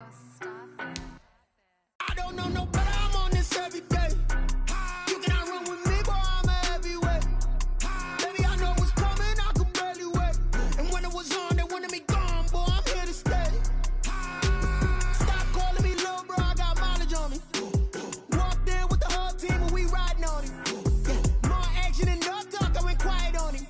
I don't know no better, I'm on this every day. You cannot run with me, boy, I'm a heavyweight. Baby, I know what's coming, I could barely wait. And when it was on, they wanted me gone, boy, I'm here to stay. Stop calling me little bro, I got mileage on me. Walked in with the whole team and we riding on him. More action and no talk, I went quiet on him.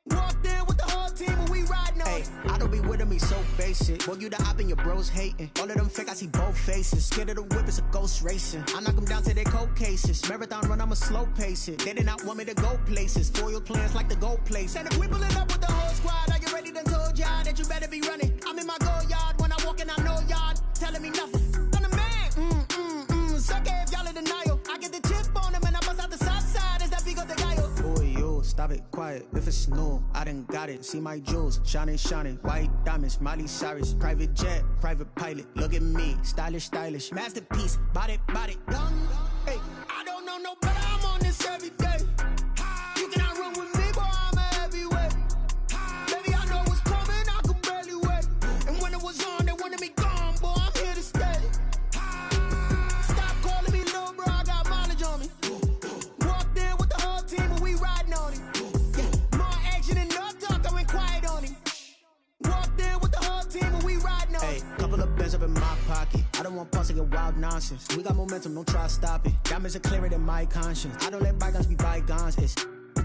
Walked in with the whole team and we riding on him. I don't be with him, he's so basic. Boy, you the op and your bros hating. All of them fake, I see both faces. Scared of the whip, it's a ghost racing. I knock them down to their cold cases. Marathon run, I'ma slow pace it. They did not want me to go places. Foil plans like the gold place. And if we pulling up with the whole squad, are you ready? Done told y'all that you better be running. I'm in my go yard when I walk in, I know y'all telling me nothing. I'm the man, suck it if y'all in denial. I get the chip on them and I bust out the south side. Is that Vigo de Gallo? Boy, yo, stop it, quiet. If it's new, I done got it. See my jewels, shining, shining. White diamonds, Miley Cyrus. Private jet, private pilot. Look at me, stylish, stylish. Masterpiece, body, done. Hey, I don't know no better, I'm on this every day. You cannot run with me, boy, I'm a heavyweight. Baby, I know what's coming, I could barely wait. And when it was on, they wanted me gone, boy, I'm here to stay. Stop calling me little bro, I got mileage on me. Walked in with the whole team and we riding on him. More action and no talk, I went quiet on him. Walked in with the whole team and we riding on him. Hey, couple of bands up in my pocket. I don't want pulse to get wild nonsense. We got momentum, don't try to stop it. Diamonds are clearer than my conscience. I don't let bygones be bygones. It's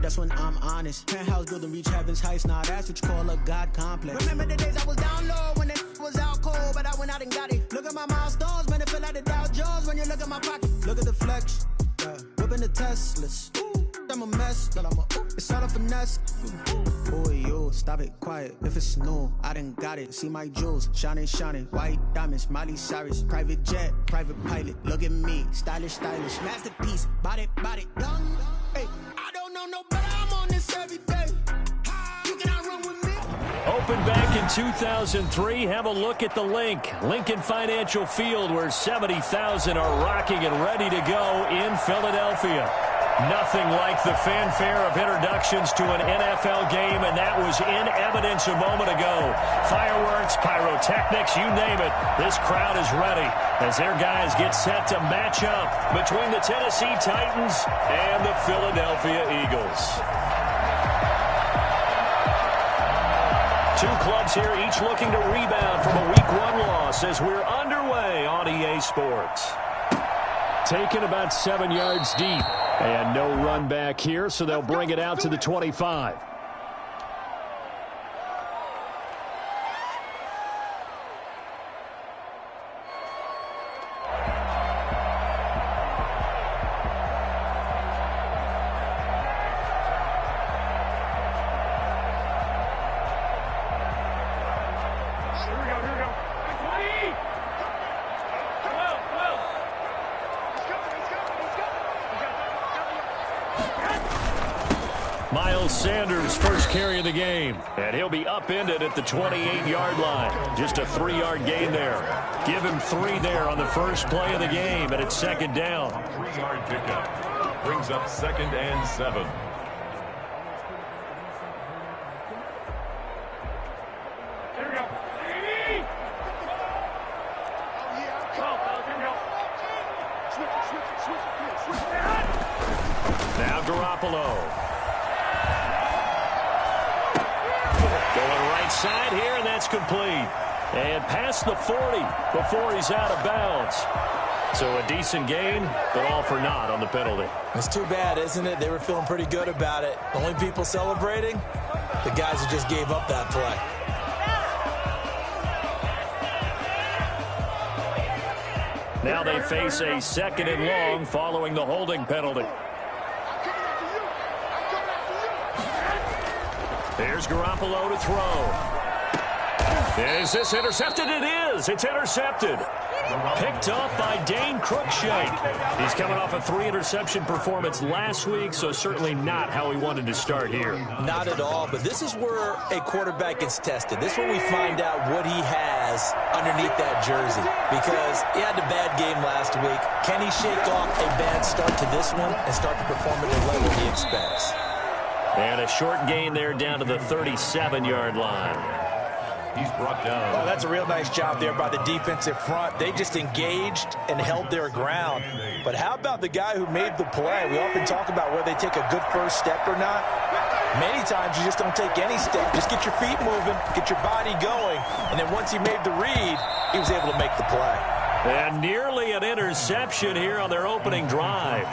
that's when I'm honest. Penthouse building reach heaven's heights. Nah, that's what you call a God complex. Remember the days I was down low when it was out cold, but I went out and got it. Look at my milestones, man, it feel like the Dow Jones when you look at my pocket. Look at the flex, whipping the Teslas. I'm a mess, but it's all a finesse. Boy, yo, stop it, quiet. If it's new, I done got it. See my jewels, shining, shining. White diamonds, Miley Cyrus. Private jet, private pilot. Look at me, stylish, stylish. Masterpiece, body, done. Hey, I don't know no better, I'm on this every day. You cannot run with me. Opened back in 2003. Have a look at the link. Lincoln Financial Field, where 70,000 are rocking and ready to go in Philadelphia. Nothing like the fanfare of introductions to an NFL game, and that was in evidence a moment ago. Fireworks, pyrotechnics, you name it. This crowd is ready as their guys get set to match up between the Tennessee Titans and the Philadelphia Eagles. Two clubs here, each looking to rebound from a Week 1 loss as we're underway on EA Sports. Taken about 7 yards deep. And no run back here, so they'll bring it out to the 25. Sanders' first carry of the game, and he'll be upended at the 28-yard line. Just a 3-yard gain there. Give him 3 there on the first play of the game, and it's second down. 3-yard pickup brings up 2nd and 7. Now Garoppolo. Going right side here, and that's complete. And past the 40 before he's out of bounds. So a decent gain, but all for naught on the penalty. It's too bad, isn't it? They were feeling pretty good about it. The only people celebrating, the guys who just gave up that play. Now they face a 2nd and long following the holding penalty. Here's Garoppolo to throw. Is this intercepted? It is. It's intercepted. Picked up by Dane Cruikshank. He's coming off a 3-interception performance last week, so certainly not how he wanted to start here. Not at all, but this is where a quarterback gets tested. This is where we find out what he has underneath that jersey, because he had a bad game last week. Can he shake off a bad start to this one and start to perform at the level he expects? And a short gain there down to the 37-yard line. He's brought down. Oh, that's a real nice job there by the defensive front. They just engaged and held their ground. But how about the guy who made the play? We often talk about whether they take a good first step or not. Many times you just don't take any step. Just get your feet moving, get your body going, and then once he made the read, he was able to make the play. And nearly an interception here on their opening drive.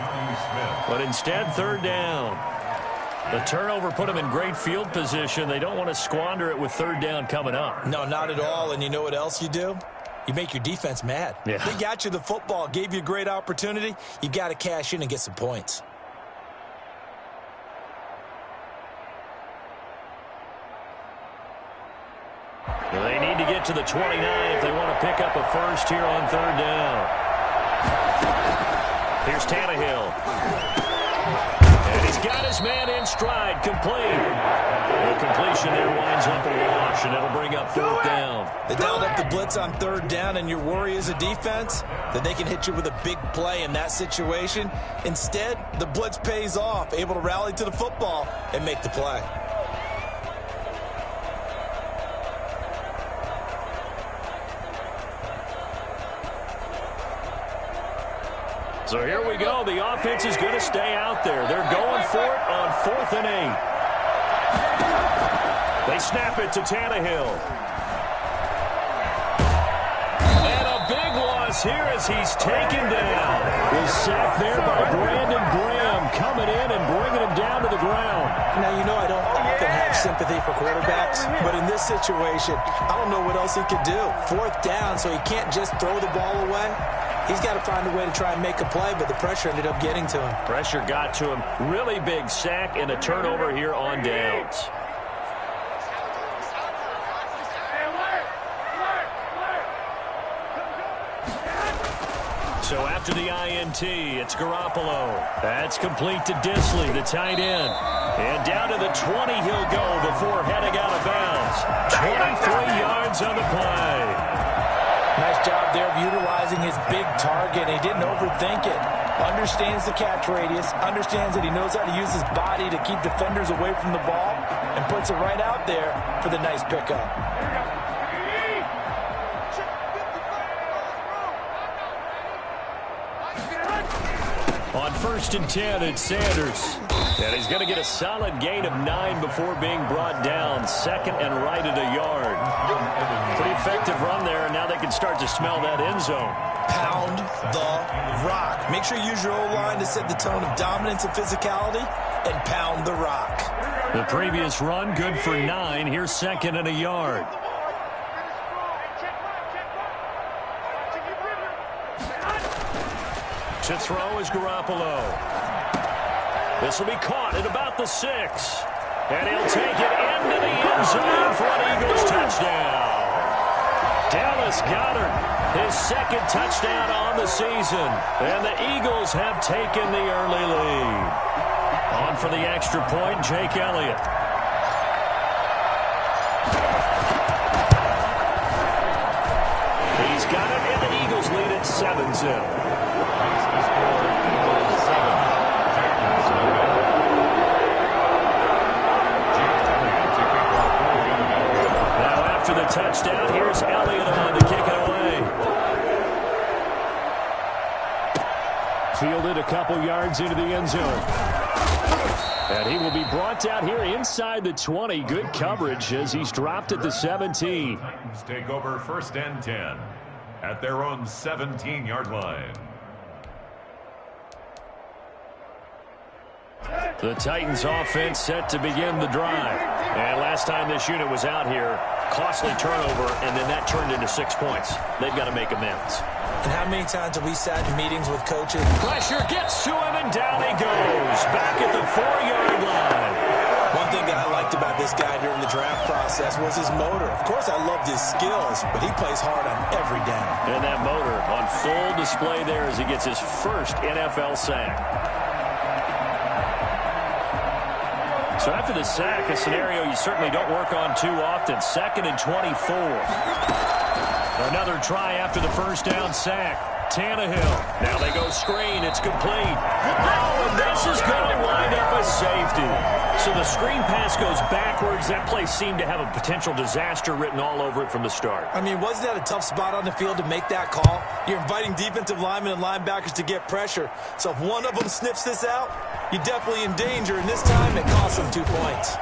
But instead, third down. The turnover put them in great field position. They don't want to squander it with third down coming up. No, not at all. And you know what else you do? You make your defense mad. Yeah. They got you the football, gave you a great opportunity. You got to cash in and get some points. They need to get to the 29 if they want to pick up a first here on third down. Here's Tannehill. And he's got his man in stride, complete. The completion there winds up a wash, and it'll bring up fourth down. They dialed up the blitz on third down, and your worry as a defense that they can hit you with a big play in that situation. Instead, the blitz pays off, able to rally to the football and make the play. So here we go. The offense is going to stay out there. They're going for it on 4th and 8. They snap it to Tannehill. And a big loss here as he's taken down. He's sacked there by Brandon Graham, coming in and bringing him down to the ground. Now, you know I don't often have sympathy for quarterbacks, but in this situation, I don't know what else he could do. Fourth down, so he can't just throw the ball away. He's got to find a way to try and make a play, but the pressure ended up getting to him. Pressure got to him. Really big sack and a turnover here on downs. So after the INT, it's Garoppolo. That's complete to Disley, the tight end. And down to the 20 he'll go before heading out of bounds. 23 yards on the play. Nice job there of utilizing his big target. He didn't overthink it. Understands the catch radius. Understands that he knows how to use his body to keep defenders away from the ball. And puts it right out there for the nice pickup. On 1st and 10, it's Sanders. And he's going to get a solid gain of 9 before being brought down. Second and right at a yard. Pretty effective run there, and now they can start to smell that end zone. Pound the rock. Make sure you use your O-line to set the tone of dominance and physicality, and pound the rock. The previous run, good for 9. Here's second and a yard. To throw is Garoppolo. This will be caught at about the 6. And he'll take it into the end zone for an Eagles touchdown. Dallas Goedert, his second touchdown on the season. And the Eagles have taken the early lead. On for the extra point, Jake Elliott. He's got it, and the Eagles lead at 7-0. The touchdown. Here's Elliott on to kick it away. Fielded a couple yards into the end zone. And he will be brought down here inside the 20. Good coverage as he's dropped at the 17. Titans take over 1st and 10 at their own 17-yard line. The Titans offense set to begin the drive. And last time this unit was out here, costly turnover, and then that turned into 6 points. They've got to make amends. And how many times have we sat in meetings with coaches? Pressure gets to him, and down he goes. Back at the 4-yard line. One thing that I liked about this guy during the draft process was his motor. Of course, I loved his skills, but he plays hard on every down. And that motor on full display there as he gets his first NFL sack. So after the sack, a scenario you certainly don't work on too often. 2nd and 24. Another try after the first down sack. Tannehill. Now they go screen. It's complete. Oh, and this is going to wind up a safety. So the screen pass goes backwards. That play seemed to have a potential disaster written all over it from the start. I mean, wasn't that a tough spot on the field to make that call? You're inviting defensive linemen and linebackers to get pressure. So if one of them sniffs this out, you're definitely in danger. And this time, it costs them 2 points.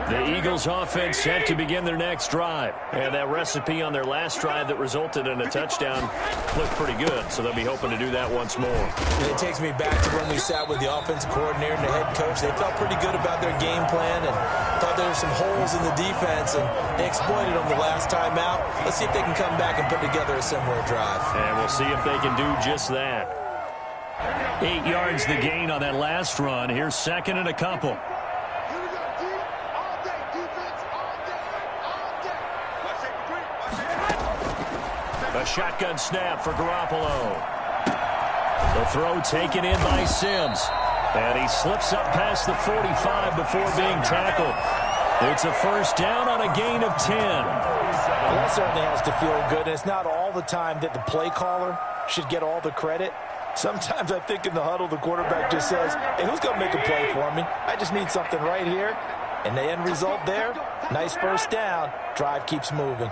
The Eagles offense set to begin their next drive. And that recipe on their last drive that resulted in a touchdown looked pretty good, so they'll be hoping to do that once more. And it takes me back to when we sat with the offensive coordinator and the head coach. They felt pretty good about their game plan and thought there were some holes in the defense, and they exploited them the last time out. Let's see if they can come back and put together a similar drive. And we'll see if they can do just that. 8 yards the gain on that last run. Here's second and a couple. A shotgun snap for Garoppolo. The throw taken in by Sims. And he slips up past the 45 before being tackled. It's a first down on a gain of 10. Well, that certainly has to feel good. It's not all the time that the play caller should get all the credit. Sometimes I think in the huddle, the quarterback just says, hey, who's going to make a play for me? I just need something right here. And the end result there, nice first down. Drive keeps moving.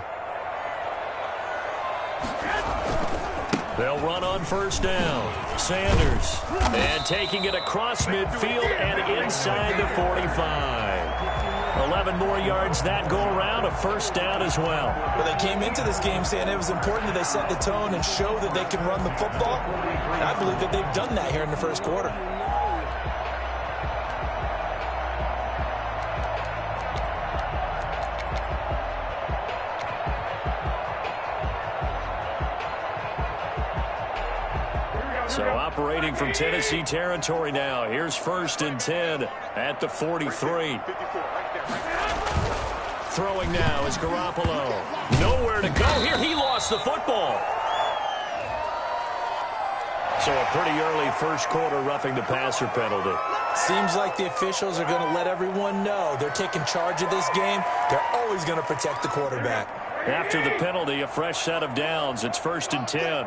They'll run on first down. Sanders. And taking it across midfield and inside the 45. 11 more yards that go around. A first down as well. Well, they came into this game saying it was important that they set the tone and show that they can run the football. And I believe that they've done that here in the first quarter. So operating from Tennessee territory now. Here's first and 10 at the 43. Throwing now is Garoppolo. Nowhere to go here. He lost the football. So a pretty early first quarter roughing the passer penalty. Seems like the officials are going to let everyone know they're taking charge of this game. They're always going to protect the quarterback. After the penalty, a fresh set of downs. It's first and 10.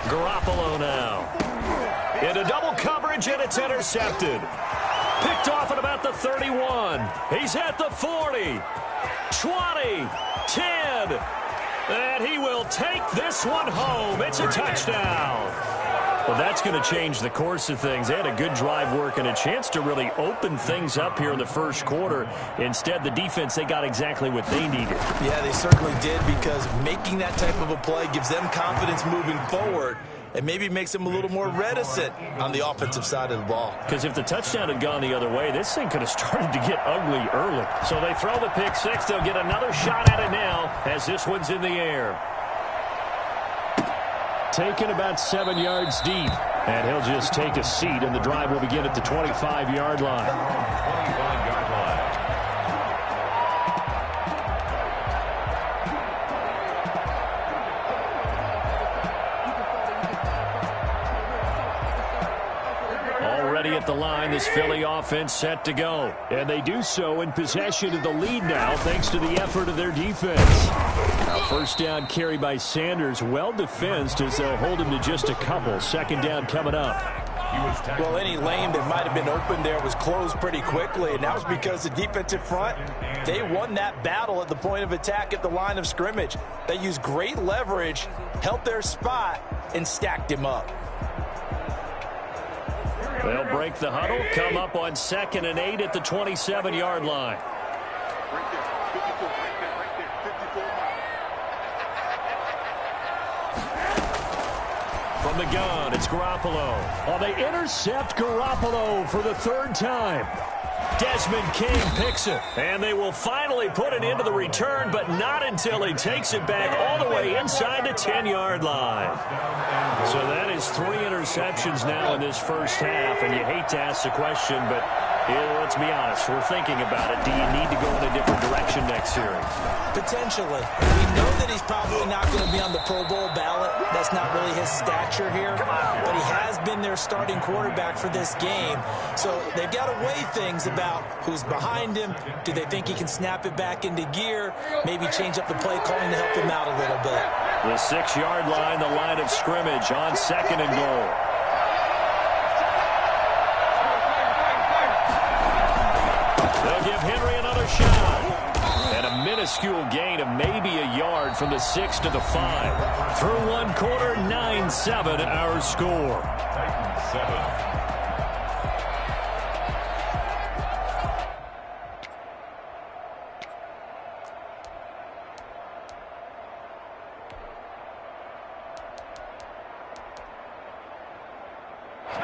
Garoppolo now. Into double coverage, and it's intercepted. Picked off at about the 31. He's at the 40. 20. 10. And he will take this one home. It's a touchdown. Well, that's going to change the course of things. They had a good drive work and a chance to really open things up here in the first quarter. Instead, the defense, they got exactly what they needed. Yeah, they certainly did, because making that type of a play gives them confidence moving forward and maybe makes them a little more reticent on the offensive side of the ball. Because if the touchdown had gone the other way, this thing could have started to get ugly early. So they throw the pick six. They'll get another shot at it now as this one's in the air. Taken about 7 yards deep. And he'll just take a seat, and the drive will begin at the 25-yard line. 25-yard line. Already at the line, this Philly offense set to go. And they do so in possession of the lead now, thanks to the effort of their defense. Now first down carry by Sanders, well defensed as they'll hold him to just a couple. Second down coming up. Well, any lane that might have been open there was closed pretty quickly, and that was because the defensive front, they won that battle at the point of attack at the line of scrimmage. They used great leverage, held their spot, and stacked him up. They'll break the huddle, come up on 2nd and 8 at the 27-yard line. From the gun, it's Garoppolo. Oh, they intercept Garoppolo for the 3rd time. Desmond King picks it, and they will finally put it into the return, but not until he takes it back all the way inside the 10-yard line. So that is 3 interceptions now in this first half, and you hate to ask the question, but let's be honest, we're thinking about it. Do you need to go in a different direction next series? Potentially. We know that he's probably not going to be on the Pro Bowl ballot. That That's not really his stature here, but he has been their starting quarterback for this game. So they've got to weigh things about who's behind him. Do they think he can snap it back into gear? Maybe change up the play calling to help him out a little bit. The 6-yard line, the line of scrimmage on 2nd and goal. They'll give Henry another shot. And a minuscule gain of maybe a yard from the 6 to the 5. Through one quarter, 9-7 our score. Titans 7.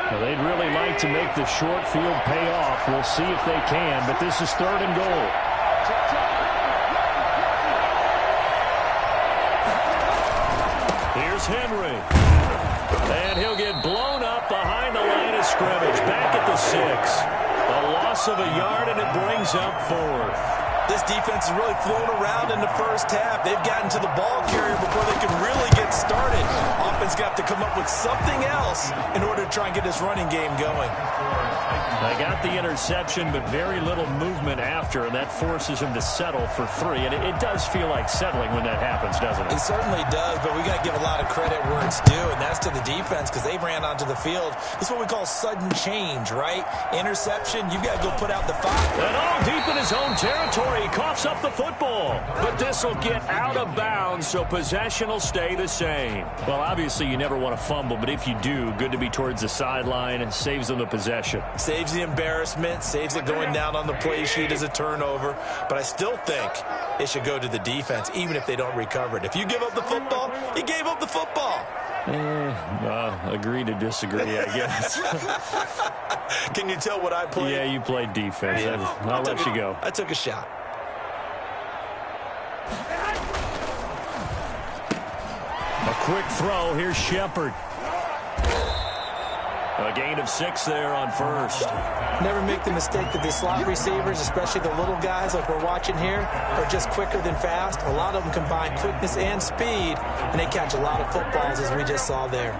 Well, they'd really like to make the short field pay off. We'll see if they can, but this is 3rd and goal. Here's Henry. And he'll get blown up behind the line of scrimmage. Back at the 6. A loss of a yard, and it brings up 4th. This defense is really flown around in the first half. They've gotten to the ball carrier before they can really get started. Offense got to come up with something else in order to try and get this running game going. They got the interception, but very little movement after, and that forces him to settle for 3. And it does feel like settling when that happens, doesn't it? It certainly does, but we got to give a lot of credit where it's due, and that's to the defense because they ran onto the field. This is what we call sudden change, right? Interception, you've got to go put out the fire. And all deep in his own territory, he coughs up the football. But this will get out of bounds, so possession will stay the same. Well, obviously you never want to fumble, but if you do, good to be towards the sideline. It saves them the possession. Saves the embarrassment, saves it going down on the play sheet as a turnover. But I still think it should go to the defense, even if they don't recover it. If you give up the football, you gave up the football. Agree to disagree, I guess. Can you tell what I played? Yeah, you played defense. Yeah, I'll let you go. I took a shot. A quick throw. Here's Shepard. A gain of 6 there on 1st. Never make the mistake that the slot receivers, especially the little guys like we're watching here, are just quicker than fast. A lot of them combine quickness and speed, and they catch a lot of footballs, as we just saw there.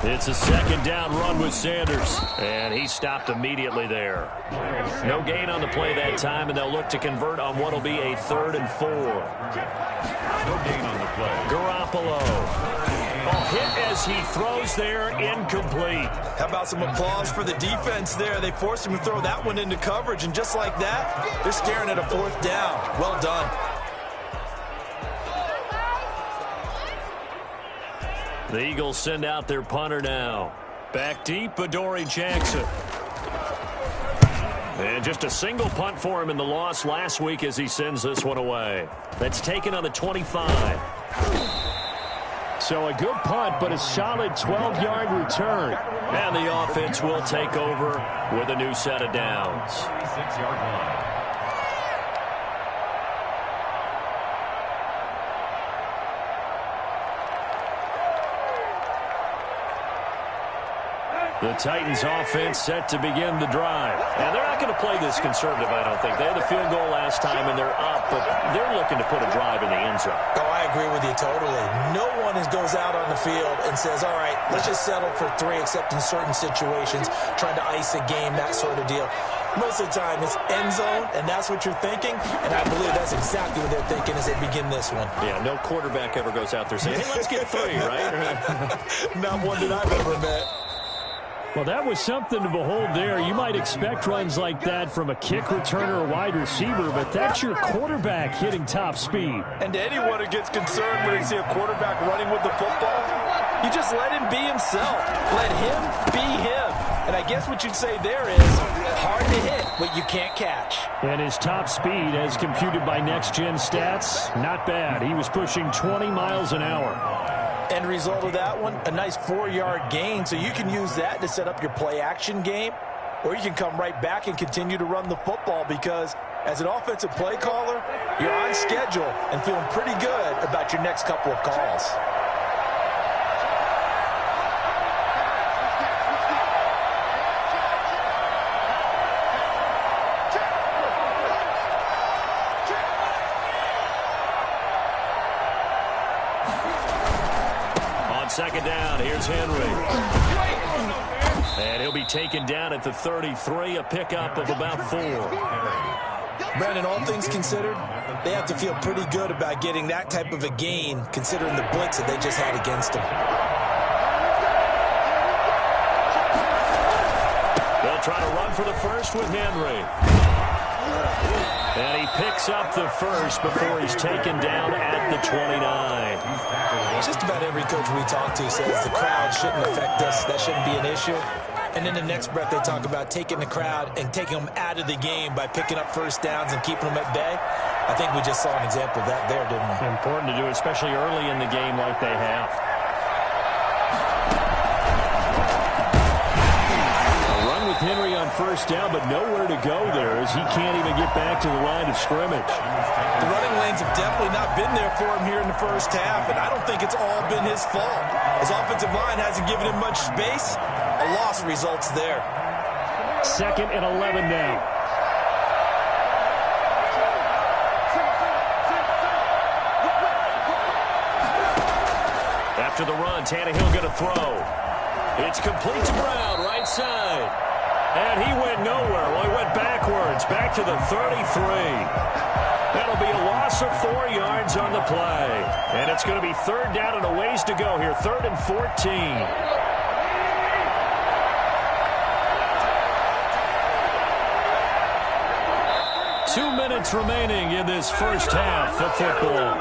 It's a 2nd down run with Sanders, and he stopped immediately there. No gain on the play that time, and they'll look to convert on what will be a 3rd and 4. No gain on the play. Garoppolo. Hit as he throws there, incomplete. How about some applause for the defense there? They forced him to throw that one into coverage, and just like that, they're staring at a 4th down. Well done. The Eagles send out their punter now. Back deep, Adoree Jackson. And just a single punt for him in the loss last week as he sends this one away. That's taken on the 25. So a good punt, but a solid 12-yard return. And the offense will take over with a new set of downs. 36-yard line. The Titans offense set to begin the drive. And they're not going to play this conservative, I don't think. They had the field goal last time, and they're up, but they're looking to put a drive in the end zone. Oh, I agree with you totally. No one goes out on the field and says, all right, let's just settle for 3, except in certain situations, trying to ice a game, that sort of deal. Most of the time, it's end zone, and that's what you're thinking, and I believe that's exactly what they're thinking as they begin this one. Yeah, no quarterback ever goes out there saying, hey, let's get 3, right? Not one that I've ever met. Well, that was something to behold there. You might expect runs like that from a kick returner or wide receiver, but that's your quarterback hitting top speed. And to anyone who gets concerned when they see a quarterback running with the football, you just let him be himself. Let him be him. And I guess what you'd say there is hard to hit what you can't catch. And his top speed, as computed by Next Gen Stats, not bad. He was pushing 20 miles an hour. End result of that one, a nice 4-yard gain. So you can use that to set up your play-action game, or you can come right back and continue to run the football because as an offensive play caller, you're on schedule and feeling pretty good about your next couple of calls. second down. Here's Henry. And he'll be taken down at the 33, a pickup of about 4. Brandon, all things considered, they have to feel pretty good about getting that type of a gain, considering the blitz that they just had against them. They'll try to run for the first with Henry. And he picks up the first before he's taken down at the 29. Just about every coach we talk to says the crowd shouldn't affect us. That shouldn't be an issue. And in the next breath, they talk about taking the crowd and taking them out of the game by picking up first downs and keeping them at bay. I think we just saw an example of that there, didn't we? Important to do, especially early in the game like they have. Henry on first down, but nowhere to go there as he can't even get back to the line of scrimmage. The running lanes have definitely not been there for him here in the first half, and I don't think it's all been his fault. His offensive line hasn't given him much space. A loss results there. 2nd and 11 now. After the run, Tannehill going to throw. It's complete to Brown, right side. And he went nowhere. Well, he went backwards, back to the 33. That'll be a loss of 4 yards on the play. And it's going to be 3rd down and a ways to go here, 3rd and 14. Two minutes remaining in this first half of football.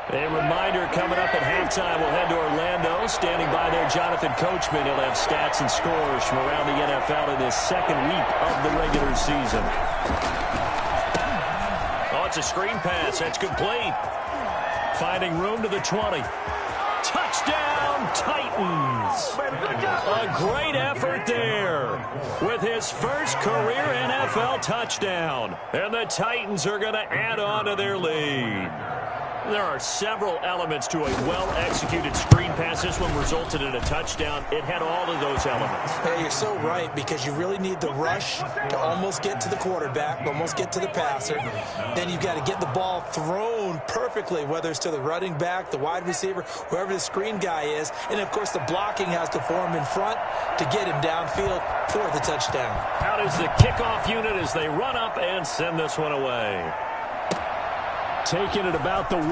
A reminder coming up at halftime, we'll head to Orlando. Standing by there, Jonathan Coachman. He'll have stats and scores from around the NFL in this second week of the regular season. Oh, it's a screen pass. That's complete. Finding room to the 20. Touchdown, Titans. A great effort there with his first career NFL touchdown. And the Titans are going to add on to their lead. There are several elements to a well-executed screen pass. This one resulted in a touchdown. It had all of those elements. Hey, you're so right, because you really need the rush to almost get to the quarterback, almost get to the passer. Then you've got to get the ball thrown perfectly, whether it's to the running back, the wide receiver, whoever the screen guy is. And, of course, the blocking has to form in front to get him downfield for the touchdown. Out is the kickoff unit as they run up and send this one away. Taking it about the 1.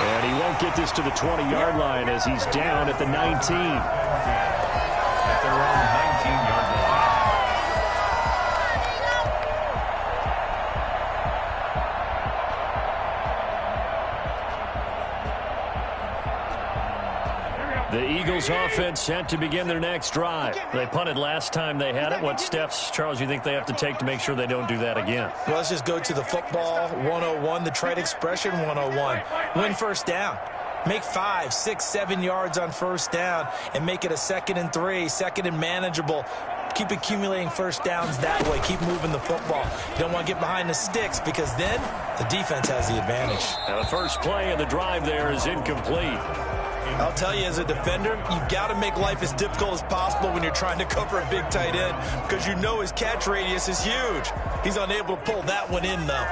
And he won't get this to the 20-yard line as he's down at the 19. At their own 19-yard line. The Eagles offense set to begin their next drive. They punted last time they had it. What steps, Charles, you think they have to take to make sure they don't do that again? Well, let's just go to the football 101, the trade expression 101. Win first down. Make 5, 6, 7 yards on first down and make it a 2nd and 3, 2nd and manageable. Keep accumulating first downs that way. Keep moving the football. You don't want to get behind the sticks because then the defense has the advantage. Now the first play of the drive there is incomplete. I'll tell you, as a defender, you've got to make life as difficult as possible when you're trying to cover a big tight end because you know his catch radius is huge. He's unable to pull that one in, though.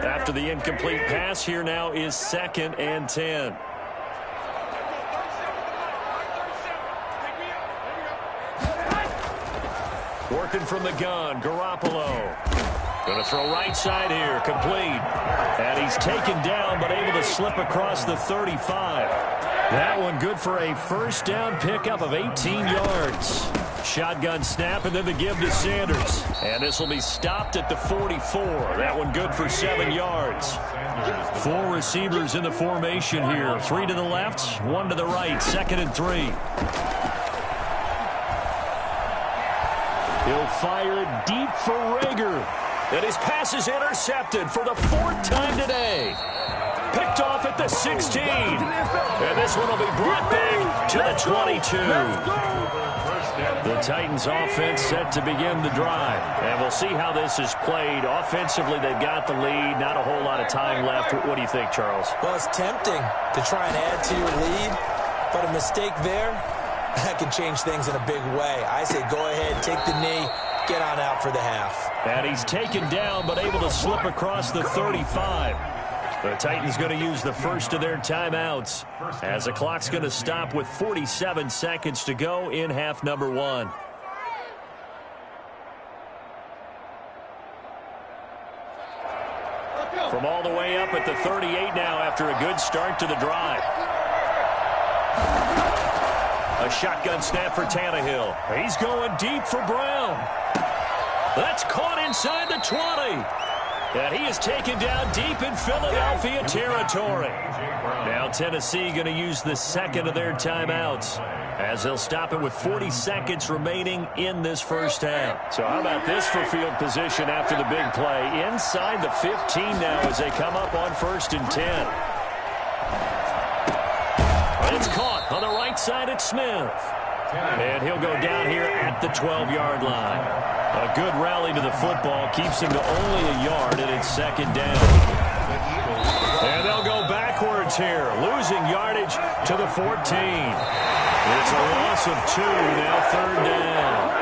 After the incomplete pass, here now is 2nd and 10. Working from the gun, Garoppolo. Going to throw right side here, complete. And he's taken down, but able to slip across the 35. That one good for a first down pickup of 18 yards. Shotgun snap and then the give to Sanders. And this will be stopped at the 44. That one good for 7 yards. 4 receivers in the formation here. 3 to the left, 1 to the right. 2nd and 3. He'll fire deep for Rager. And his pass is intercepted for the 4th time today. Picked off at the 16. And this one will be brought back to the 22. The Titans offense set to begin the drive. And we'll see how this is played. Offensively, they've got the lead. Not a whole lot of time left. What do you think, Charles? Well, it's tempting to try and add to your lead. But a mistake there, that can change things in a big way. I say go ahead, take the knee, get on out for the half. And he's taken down, but able to slip across the 35. The Titans going to use the first of their timeouts as the clock's going to stop with 47 seconds to go in half number 1. From all the way up at the 38 now after a good start to the drive. A shotgun snap for Tannehill. He's going deep for Brown. That's caught inside the 20. And he is taken down deep in Philadelphia territory. Now Tennessee going to use the second of their timeouts as they'll stop it with 40 seconds remaining in this first half. So how about this for field position after the big play? Inside the 15 now as they come up on 1st and 10. It's caught on the right side at Smith. And he'll go down here at the 12-yard line. A good rally to the football keeps him to only a yard, and it's 2nd down. And they'll go backwards here, losing yardage to the 14. It's a loss of 2, now 3rd down.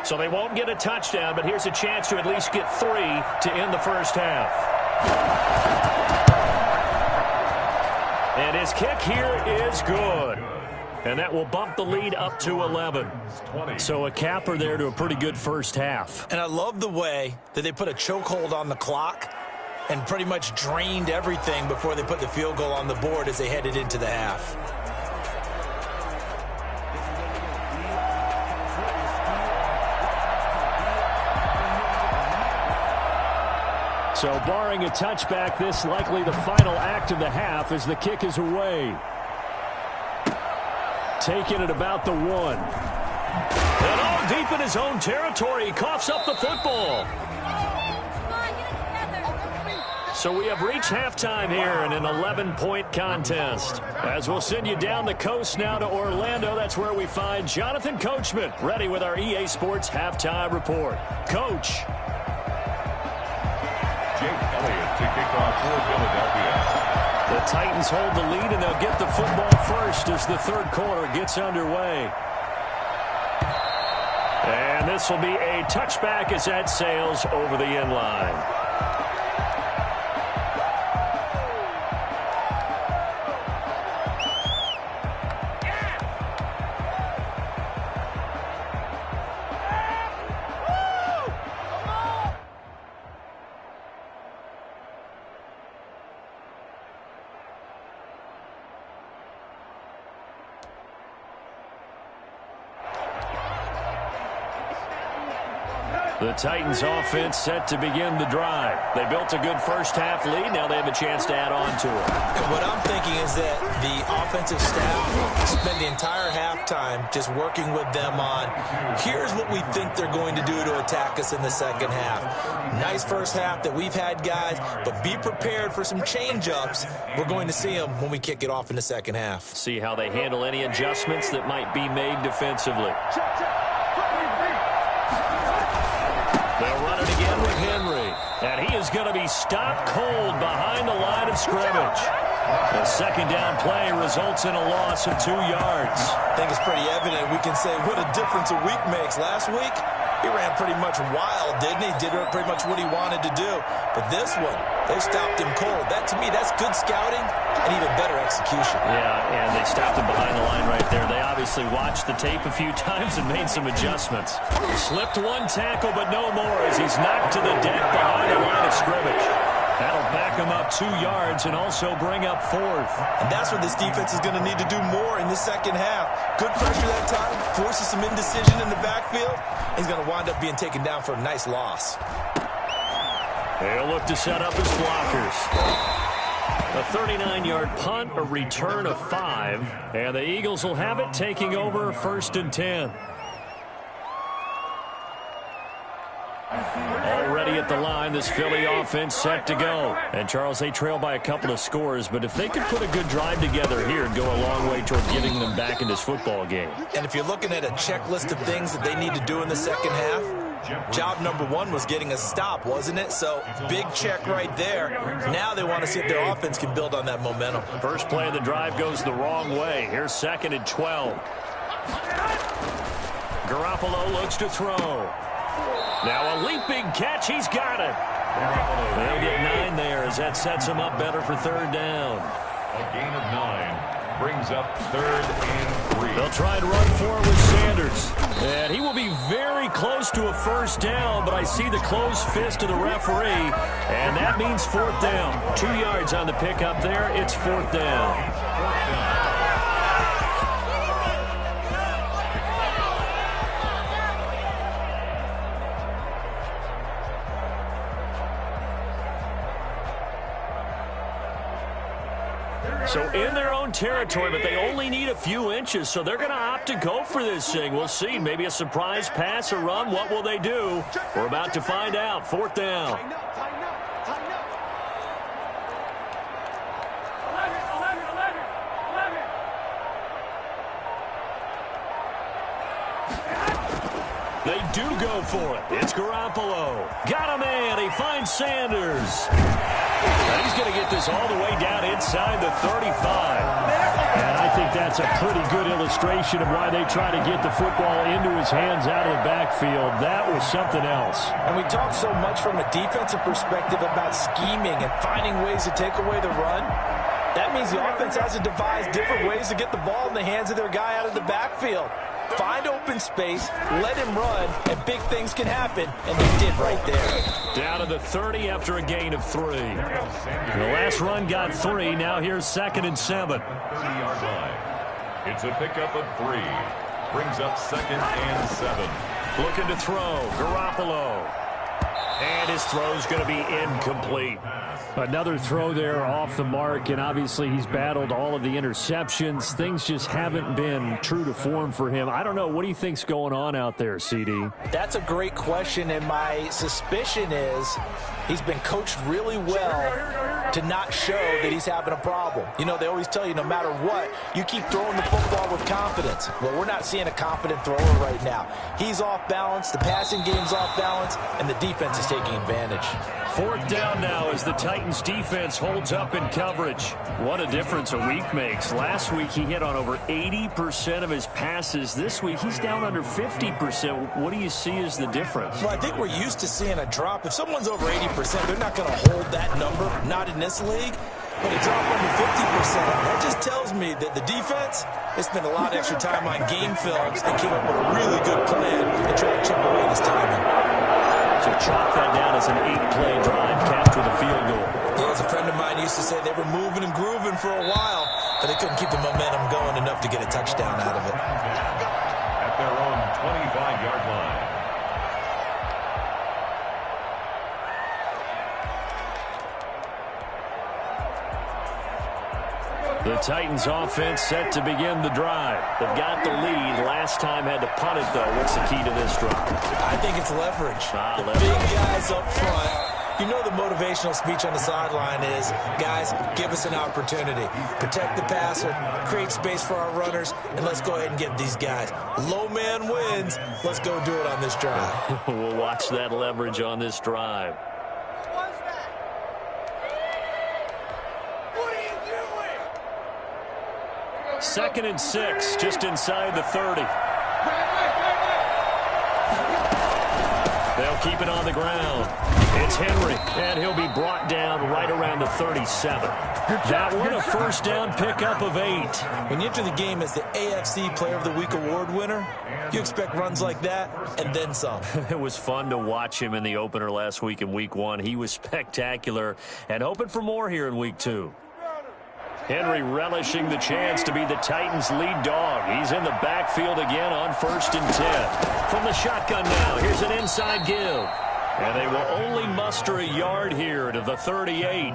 So they won't get a touchdown, but here's a chance to at least get 3 to end the first half. And his kick here is good. And that will bump the lead up to 11. So a capper there to a pretty good first half. And I love the way that they put a chokehold on the clock and pretty much drained everything before they put the field goal on the board as they headed into the half. So barring a touchback, this likely the final act of the half as the kick is away. Taking it about the 1. And all deep in his own territory, he coughs up the football. So we have reached halftime here in an 11-point contest. As we'll send you down the coast now to Orlando, that's where we find Jonathan Coachman, ready with our EA Sports Halftime Report. Coach. To kick off for Philadelphia. The Titans hold the lead, and they'll get the football first as the 3rd quarter gets underway. And this will be a touchback as that sails over the end line. The Titans offense set to begin the drive. They built a good first half lead. Now they have a chance to add on to it. And what I'm thinking is that the offensive staff spent the entire halftime just working with them on, here's what we think they're going to do to attack us in the second half. Nice first half that we've had, guys, but be prepared for some change-ups. We're going to see them when we kick it off in the second half. See how they handle any adjustments that might be made defensively. They'll run it again with Henry. And he is going to be stopped cold behind the line of scrimmage. The 2nd down play results in a loss of 2 yards. I think it's pretty evident. We can say what a difference a week makes. Last week, he ran pretty much wild, didn't he? Did pretty much what he wanted to do. But this one, they stopped him cold. That, to me, that's good scouting and even better execution. Yeah, and they stopped him behind the line right there. They obviously watched the tape a few times and made some adjustments. Slipped 1 tackle, but no more as he's knocked to the deck behind the line of scrimmage. That'll back him up 2 yards and also bring up 4th. And that's what this defense is going to need to do more in the second half. Good pressure that time, forces some indecision in the backfield. He's going to wind up being taken down for a nice loss. They'll look to set up his blockers. A 39-yard punt, a return of 5, and the Eagles will have it, taking over 1st and 10. Already at the line, this Philly offense set to go. And, Charles, they trail by a couple of scores, but if they could put a good drive together here, it'd go a long way toward getting them back in this football game. And if you're looking at a checklist of things that they need to do in the second half, job number 1 was getting a stop, wasn't it? So, big check right there. Now they want to see if their offense can build on that momentum. First play of the drive goes the wrong way. Here's 2nd and 12. Garoppolo looks to throw. Now a leaping catch. He's got it. They'll get 9 there as that sets him up better for 3rd down. A gain of 9 brings up 3rd and 3. They'll try and run for it with Sanders. And he will be very close to a 1st down, but I see the closed fist of the referee, and that means 4th down. 2 yards on the pickup there. It's 4th down. So in their own territory, but they only need a few inches, so they're going to opt to go for this thing. We'll see. Maybe a surprise pass or run. What will they do? We're about to find out. 4th down. They do go for it. It's Garoppolo. Got a man. He finds Sanders. And he's going to get this all the way down inside the 35. And I think that's a pretty good illustration of why they try to get the football into his hands out of the backfield. That was something else. And we talk so much from a defensive perspective about scheming and finding ways to take away the run. That means the offense has to devise different ways to get the ball in the hands of their guy out of the backfield. Find open space, let him run, and big things can happen, and they did right there. Down to the 30 after a gain of 3. The last run got 3. Now here's 2nd and 7. 30-yard line. It's a pickup of 3. Brings up 2nd and 7. Looking to throw. Garoppolo. And his throw's going to be incomplete. Another throw there off the mark, and obviously he's battled all of the interceptions. Things just haven't been true to form for him. I don't know. What do you think's going on out there, CD? That's a great question, and my suspicion is he's been coached really well to not show that he's having a problem. You know, they always tell you no matter what, you keep throwing the football with confidence. Well, we're not seeing a confident thrower right now. He's off balance, the passing game's off balance, and the defense is taking advantage. 4th down now as the Titans defense holds up in coverage. What a difference a week makes. Last week he hit on over 80% of his passes. This week he's down under 50%. What do you see as the difference? Well, I think we're used to seeing a drop. If someone's over 80%, they're not going to hold that number, not in this league. But a drop under 50%, that just tells me that the defense has spent a lot of extra time on game films and came up with a really good plan to try to chip away this timing. So chalk that down as an 8-play drive capped with a field goal. Yeah, as a friend of mine used to say, they were moving and grooving for a while, but they couldn't keep the momentum going enough to get a touchdown out of it. At their own 25-yard line. The Titans offense set to begin the drive. They've got the lead. Last time had to punt it, though. What's the key to this drive? I think it's leverage. Leverage. Big guys up front. You know the motivational speech on the sideline is, guys, give us an opportunity. Protect the passer, create space for our runners, and let's go ahead and get these guys. Low man wins. Let's go do it on this drive. We'll watch that leverage on this drive. 2nd and 6, just inside the 30. They'll keep it on the ground. It's Henry, and he'll be brought down right around the 37. That one, a 1st down pickup of 8. When you enter the game as the AFC Player of the Week award winner, you expect runs like that and then some. It was fun to watch him in the opener last week in Week 1. He was spectacular, and hoping for more here in Week 2. Henry relishing the chance to be the Titans' lead dog. He's in the backfield again on 1st and 10. From the shotgun now, here's an inside give. And they will only muster a yard here to the 38.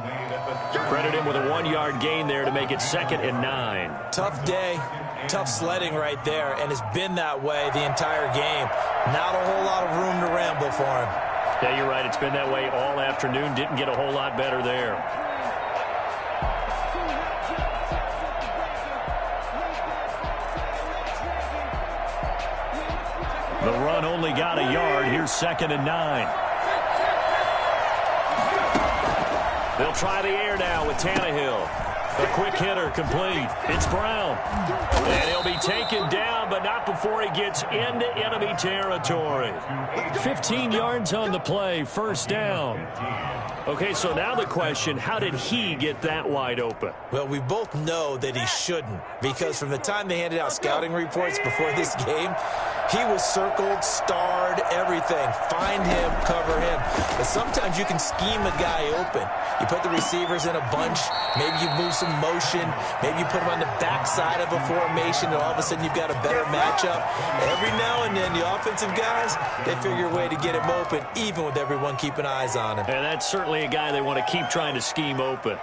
Credit him with a 1-yard gain there to make it 2nd and 9. Tough day, tough sledding right there, and it's been that way the entire game. Not a whole lot of room to ramble for him. Yeah, you're right. It's been that way all afternoon. Didn't get a whole lot better there. The run only got a yard. Here's 2nd and 9. They'll try the air now with Tannehill. A quick hitter complete. It's Brown. And he'll be taken down, but not before he gets into enemy territory. 15 yards on the play, 1st down. Okay, so now the question, how did he get that wide open? Well, we both know that he shouldn't, because from the time they handed out scouting reports before this game, he was circled, starred, everything. Find him, cover him. But sometimes you can scheme a guy open. You put the receivers in a bunch. Maybe you move some motion. Maybe you put them on the backside of a formation, and all of a sudden you've got a better matchup. Every now and then, the offensive guys, they figure a way to get him open, even with everyone keeping eyes on him. And that's certainly a guy they want to keep trying to scheme open.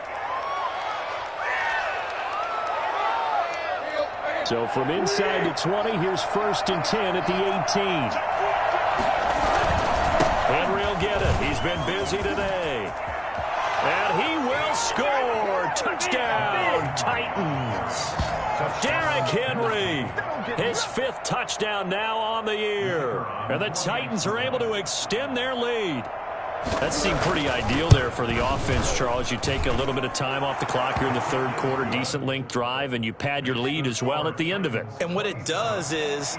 So from inside the 20, here's 1st and 10 at the 18. Henry will get it. He's been busy today. And he will score. Touchdown, Titans. Derrick Henry, his 5th touchdown now on the year. And the Titans are able to extend their lead. That seemed pretty ideal there for the offense, Charles. You take a little bit of time off the clock here in the 3rd quarter, decent length drive, and you pad your lead as well at the end of it. And what it does is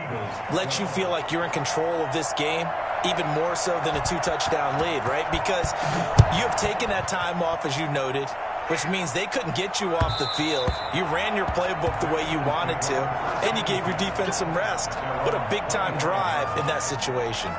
let you feel like you're in control of this game, even more so than a 2-touchdown lead, right? Because you have taken that time off, as you noted, which means they couldn't get you off the field. You ran your playbook the way you wanted to, and you gave your defense some rest. What a big-time drive in that situation.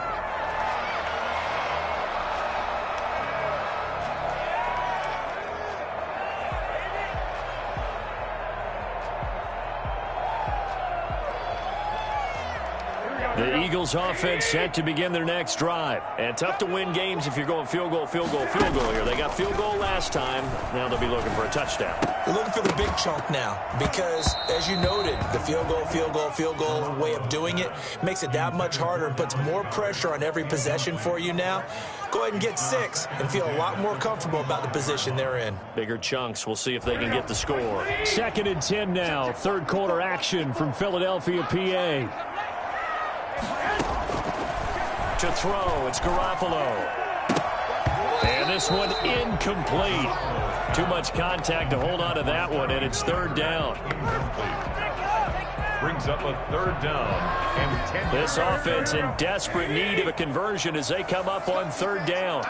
The Eagles offense set to begin their next drive. And tough to win games if you're going field goal, field goal, field goal here. They got field goal last time. Now they'll be looking for a touchdown. They're looking for the big chunk now because, as you noted, the field goal, field goal, field goal way of doing it makes it that much harder and puts more pressure on every possession for you now. Go ahead and get 6 and feel a lot more comfortable about the position they're in. Bigger chunks. We'll see if they can get the score. 2nd and 10 now. 3rd quarter action from Philadelphia, PA. To throw, it's Garoppolo. And this one incomplete. Too much contact to hold on to that one, and it's 3rd down. Brings up a 3rd down and 10. This offense in desperate need of a conversion as they come up on 3rd down.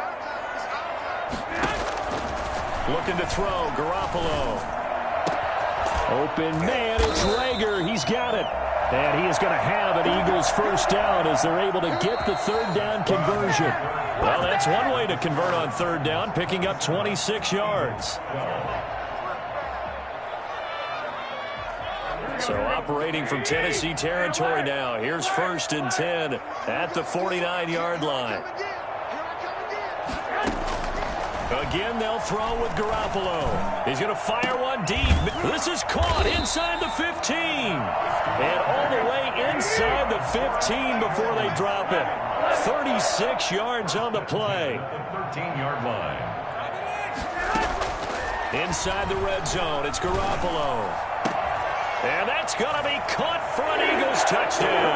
Looking to throw, Garoppolo. Open man, it's Rager. He's got it. And he is going to have an Eagles 1st down as they're able to get the 3rd down conversion. Well, that's one way to convert on 3rd down, picking up 26 yards. So operating from Tennessee territory now. Here's 1st and 10 at the 49-yard line. Again, they'll throw with Garoppolo. He's going to fire one deep. This is caught inside the 15. And all the way inside the 15 before they drop it. 36 yards on the play. The 13-yard line. Inside the red zone, it's Garoppolo. And that's going to be caught for an Eagles touchdown.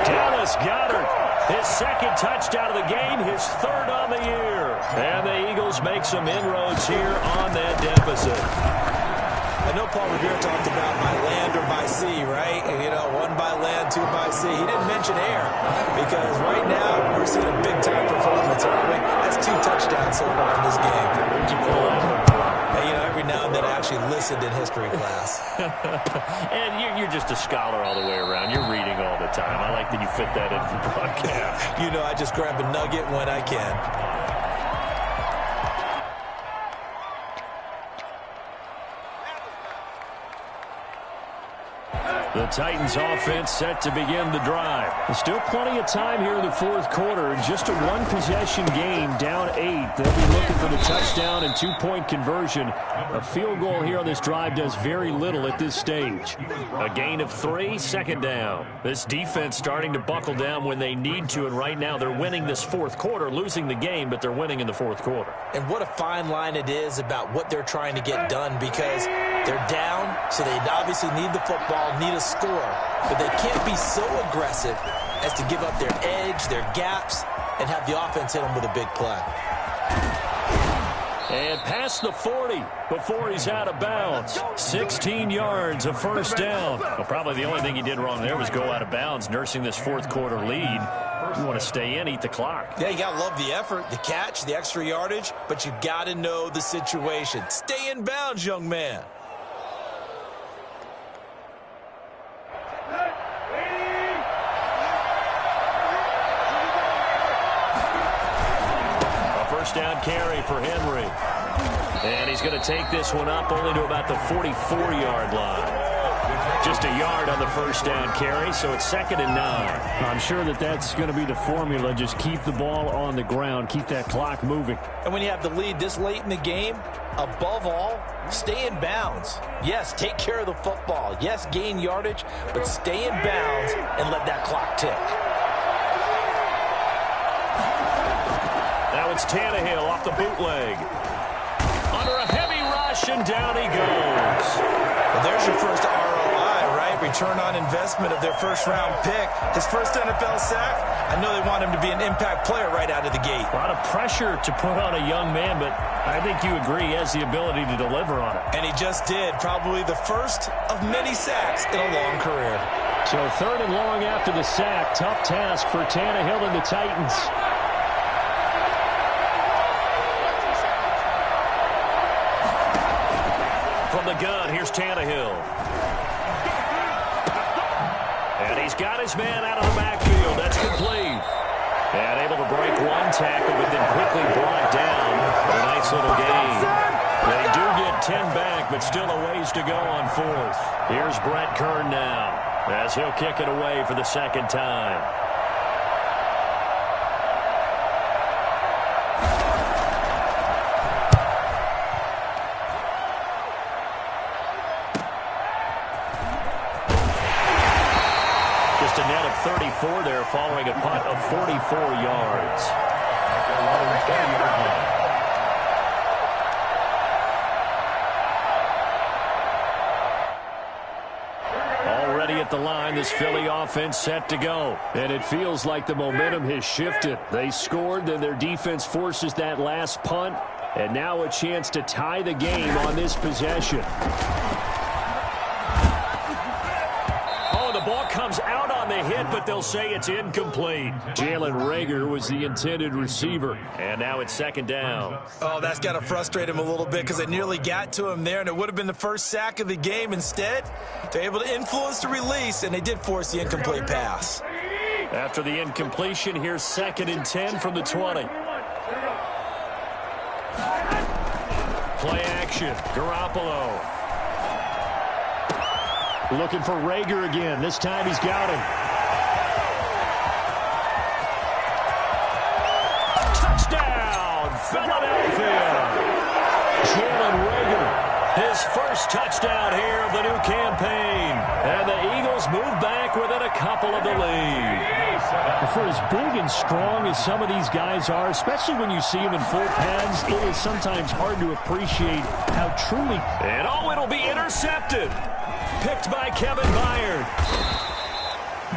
Dallas Goedert, his 2nd touchdown of the game, his 3rd on the year. And the Eagles make some inroads here on that deficit. I know Paul Revere talked about by land or by sea, right? And, 1 by land, 2 by sea. He didn't mention air because right now we're seeing a big-time performance, aren't we? That's 2 touchdowns so far in this game. Where'd you pull that? Every now and then I actually listened in history class. And you're just a scholar all the way around. You're reading all the time. I like that you fit that into the broadcast. I just grab a nugget when I can. The Titans offense set to begin the drive. There's still plenty of time here in the fourth quarter. Just a one-possession game, down 8. They'll be looking for the touchdown and two-point conversion. A field goal here on this drive does very little at this stage. A gain of 3, second down. This defense starting to buckle down when they need to, and right now they're winning this fourth quarter, losing the game, but they're winning in the fourth quarter. And what a fine line it is about what they're trying to get done, because they're down, so they obviously need the football, need a score, but they can't be so aggressive as to give up their edge, their gaps, and have the offense hit them with a big play. And past the 40 before he's out of bounds. 16 yards, a first down. Well, probably the only thing he did wrong there was go out of bounds, nursing this fourth quarter lead. You want to stay in, eat the clock. Yeah, you got to love the effort, the catch, the extra yardage, but you got to know the situation. Stay in bounds, young man. First down carry for Henry. And he's going to take this one up only to about the 44-yard line. Just a yard on the first down carry, so it's 2nd and 9. I'm sure that's going to be the formula. Just keep the ball on the ground. Keep that clock moving. And when you have the lead this late in the game, above all, stay in bounds. Yes, take care of the football. Yes, gain yardage, but stay in bounds and let that clock tick. Now it's Tannehill off the bootleg. Under a heavy rush, and down he goes. Well, there's your first ROI, right? Return on investment of their first-round pick. His first NFL sack. I know they want him to be an impact player right out of the gate. A lot of pressure to put on a young man, but I think you agree he has the ability to deliver on it. And he just did. Probably the first of many sacks in a long career. So 3rd and long after the sack. Tough task for Tannehill and the Titans. From the gun, here's Tannehill. And he's got his man out of the backfield. That's complete. And able to break one tackle, but then quickly brought down. A nice little gain. They do get 10 back, but still a ways to go on 4th. Here's Brett Kern now, as he'll kick it away for the second time. Just a net of 34 there following a punt of 44 yards. Already at the line, this Philly offense set to go. And it feels like the momentum has shifted. They scored, then their defense forces that last punt. And now a chance to tie the game on this possession. Ball comes out on the hit, but they'll say it's incomplete. Jalen Reagor was the intended receiver. And now it's 2nd down. Oh, that's got to frustrate him a little bit, because it nearly got to him there, and it would have been the first sack of the game. Instead, they're able to influence the release, and they did force the incomplete pass. After the incompletion, here's 2nd and 10 from the 20. Play action. Garoppolo. Looking for Reagor again. This time he's got him. Touchdown, Philadelphia. Jalen Reagor, his first touchdown here of the new campaign. And the Eagles move back within a couple of the lead. For as big and strong as some of these guys are, especially when you see them in full pads, it is sometimes hard to appreciate how truly... And it'll be intercepted. Picked by Kevin Byard.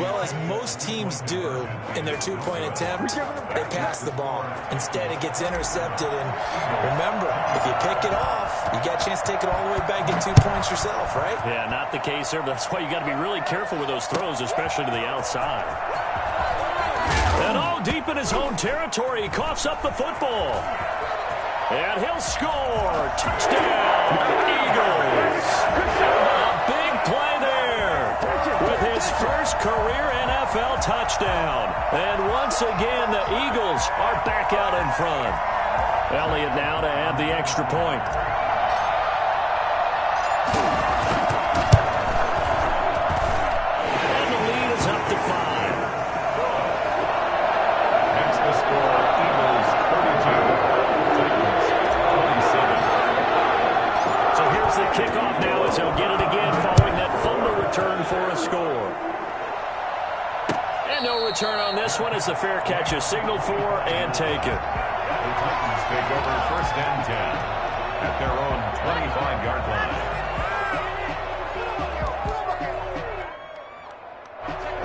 Well, as most teams do in their two-point attempt, they pass the ball. Instead, it gets intercepted. And remember, if you pick it off, you got a chance to take it all the way back and get 2 points yourself, right? Yeah, not the case there, but that's why you got to be really careful with those throws, especially to the outside. And all deep in his own territory, he coughs up the football. And he'll score. Touchdown, Eagles. A big play there with his first career NFL touchdown. And once again, the Eagles are back out in front. Elliott now to add the extra point. return on this one as the fair catch is signaled for and taken. The Titans take over 1st and 10 at their own 25-yard line.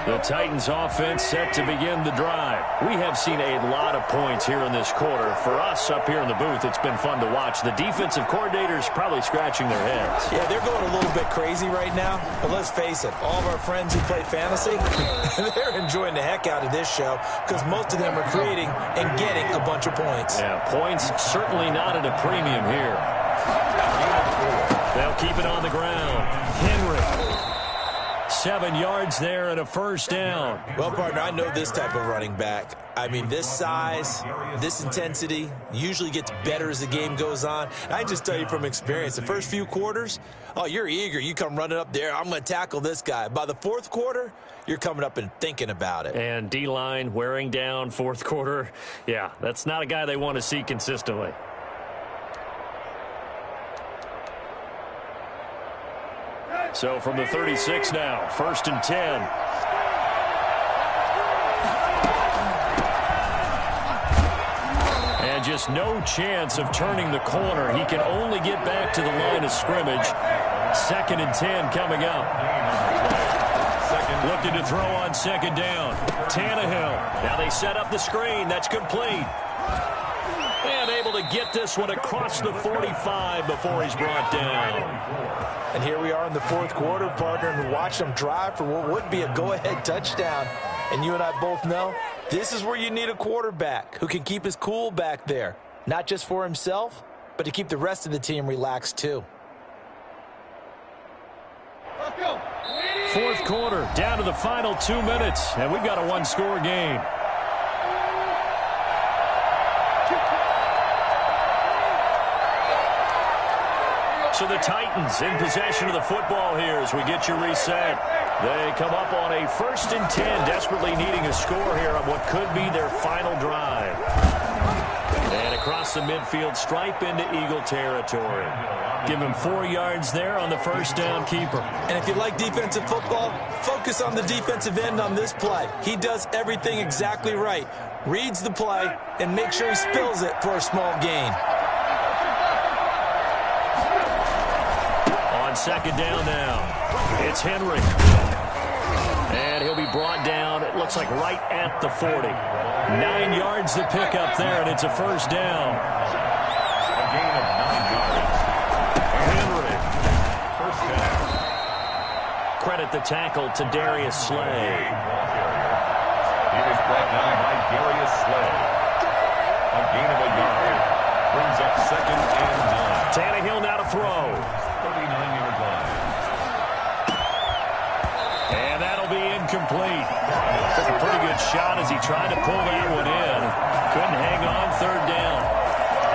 The Titans offense set to begin the drive. We have seen a lot of points here in this quarter. For us up here in the booth, it's been fun to watch. The defensive coordinators probably scratching their heads. Yeah, they're going a little bit crazy right now. But let's face it, all of our friends who play fantasy, they're enjoying the heck out of this show because most of them are creating and getting a bunch of points. Yeah, points certainly not at a premium here. They'll keep it on the ground. Henry. 7 yards there and a 1st down. Well, partner, I know this type of running back. I mean, this size, this intensity usually gets better as the game goes on. I just tell you from experience, the first few quarters, oh, you're eager. You come running up there, I'm going to tackle this guy. By the 4th quarter, you're coming up and thinking about it. And D-line wearing down 4th quarter. Yeah, that's not a guy they want to see consistently. So from the 36 now, 1st and 10. And just no chance of turning the corner. He can only get back to the line of scrimmage. 2nd and 10 coming up. Looking to throw on 2nd down. Tannehill. Now they set up the screen. That's complete. And able to get this one across the 45 before he's brought down. And here we are in the 4th quarter, partner, and watch them drive for what would be a go-ahead touchdown. And you and I both know this is where you need a quarterback who can keep his cool back there, not just for himself, but to keep the rest of the team relaxed too. 4th quarter, down to the final 2 minutes, and we've got a 1-score game. So the Titans in possession of the football here as we get you reset. They come up on a 1st and 10, desperately needing a score here on what could be their final drive. And across the midfield stripe into Eagle territory. Give him 4 yards there on the 1st down keeper. And if you like defensive football, focus on the defensive end on this play. He does everything exactly right. Reads the play and makes sure he spills it for a small gain. On 2nd down now, it's Henry. And he'll be brought down, it looks like right at the 40. 9 yards to pick up there, and it's a 1st down. A gain of 9 yards. Henry. 1st down. Credit the tackle to Darius Slay. He was brought down by Darius Slay. A gain of a yard. Brings up 2nd and 9. Tannehill now to throw. 39-yard line. And that'll be incomplete. Took a pretty good shot as he tried to pull that one in. Couldn't hang on 3rd down.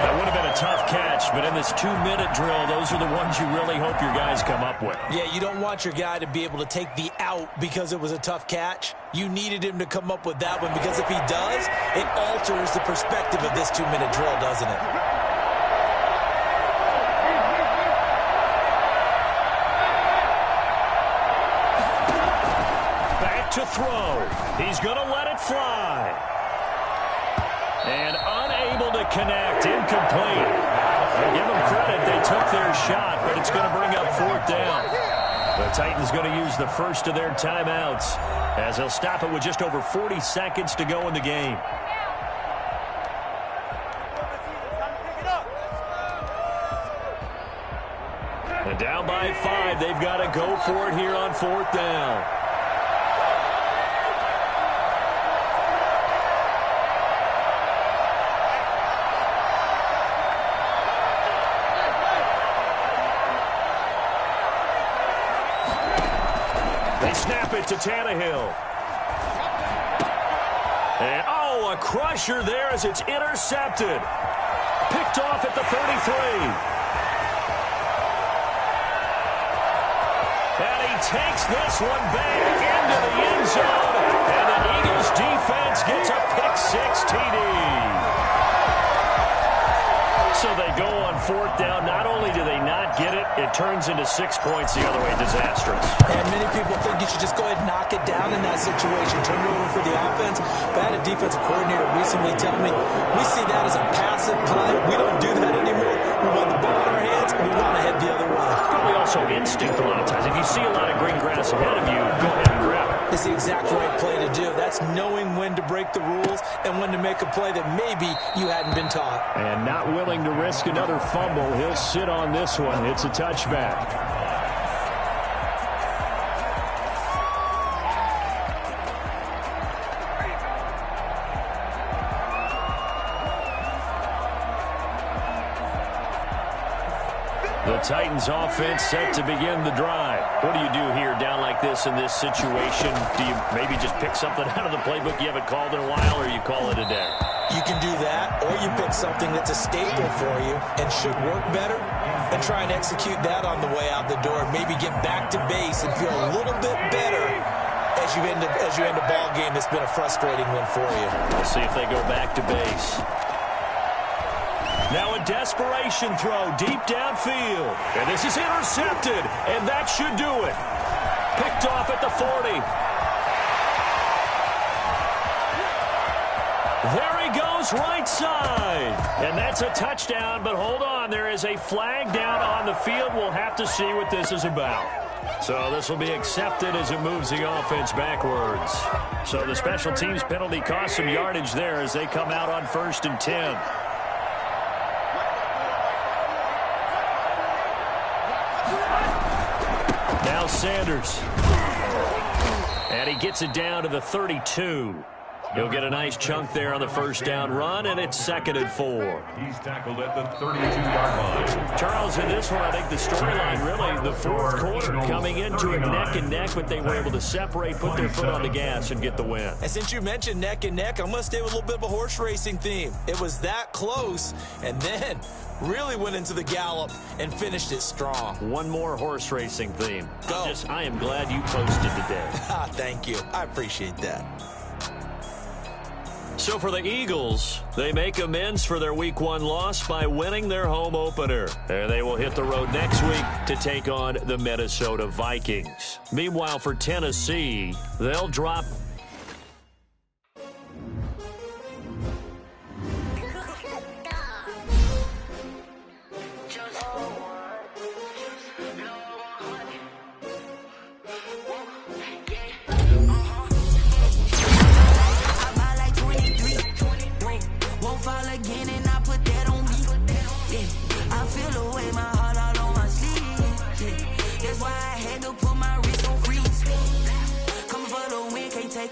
That would have been a tough catch, but in this 2-minute drill, those are the ones you really hope your guys come up with. Yeah, you don't want your guy to be able to take the out because it was a tough catch. You needed him to come up with that one because if he does, it alters the perspective of this 2-minute drill, doesn't it? To throw. He's going to let it fly. And unable to connect. Incomplete. Give them credit. They took their shot, but it's going to bring up 4th down. The Titans going to use the first of their timeouts as they'll stop it with just over 40 seconds to go in the game. And down by 5. They've got to go for it here on 4th down. Snap it to Tannehill. And, oh, a crusher there as it's intercepted. Picked off at the 33. And he takes this one back into the end zone. And the Eagles defense gets a pick-6 TD. So they go on fourth down. Not only do they not get it, it turns into 6 points the other way. Disastrous. And many people think you should just go ahead and knock it down in that situation. Turn it over for the offense. But I had a defensive coordinator recently tell me, we see that as a passive play. We don't do that anymore. We want the ball in our hands, and we want to head the other way. Probably also instinct a lot of times. If you see a lot of green grass ahead of you, go ahead and grab it. It's the exact right play to do. That's knowing when to break the rules and when to make a play that maybe you hadn't been taught. And not willing to risk another fumble. He'll sit on this one. It's a touchback. The Titans offense set to begin the drive. What do you do here down like this in this situation? Do you maybe just pick something out of the playbook you haven't called in a while, or you call it a day? You can do that, or you pick something that's a staple for you and should work better and try and execute that on the way out the door. Maybe get back to base and feel a little bit better as you end a ball game that's been a frustrating one for you. We'll see if they go back to base. Now a desperation throw deep downfield. And this is intercepted, and that should do it. Picked off at the 40. There he goes, right side. And that's a touchdown, but hold on. There is a flag down on the field. We'll have to see what this is about. So this will be accepted as it moves the offense backwards. So the special teams penalty cost some yardage there as they come out on 1st and 10. Now Sanders. And he gets it down to the 32. He'll get a nice chunk there on the first down run, and it's 2nd and 4. He's tackled at the 32-yard line. Charles, in this one, I think the storyline really, the fourth quarter, coming into it neck and neck, but they were able to separate, put their foot on the gas, and get the win. And since you mentioned neck and neck, I'm going to stay with a little bit of a horse racing theme. It was that close, and then really went into the gallop and finished it strong. One more horse racing theme. Go. I am glad you posted today. Thank you. I appreciate that. So for the Eagles, they make amends for their Week 1 loss by winning their home opener. And they will hit the road next week to take on the Minnesota Vikings. Meanwhile, for Tennessee, they'll drop...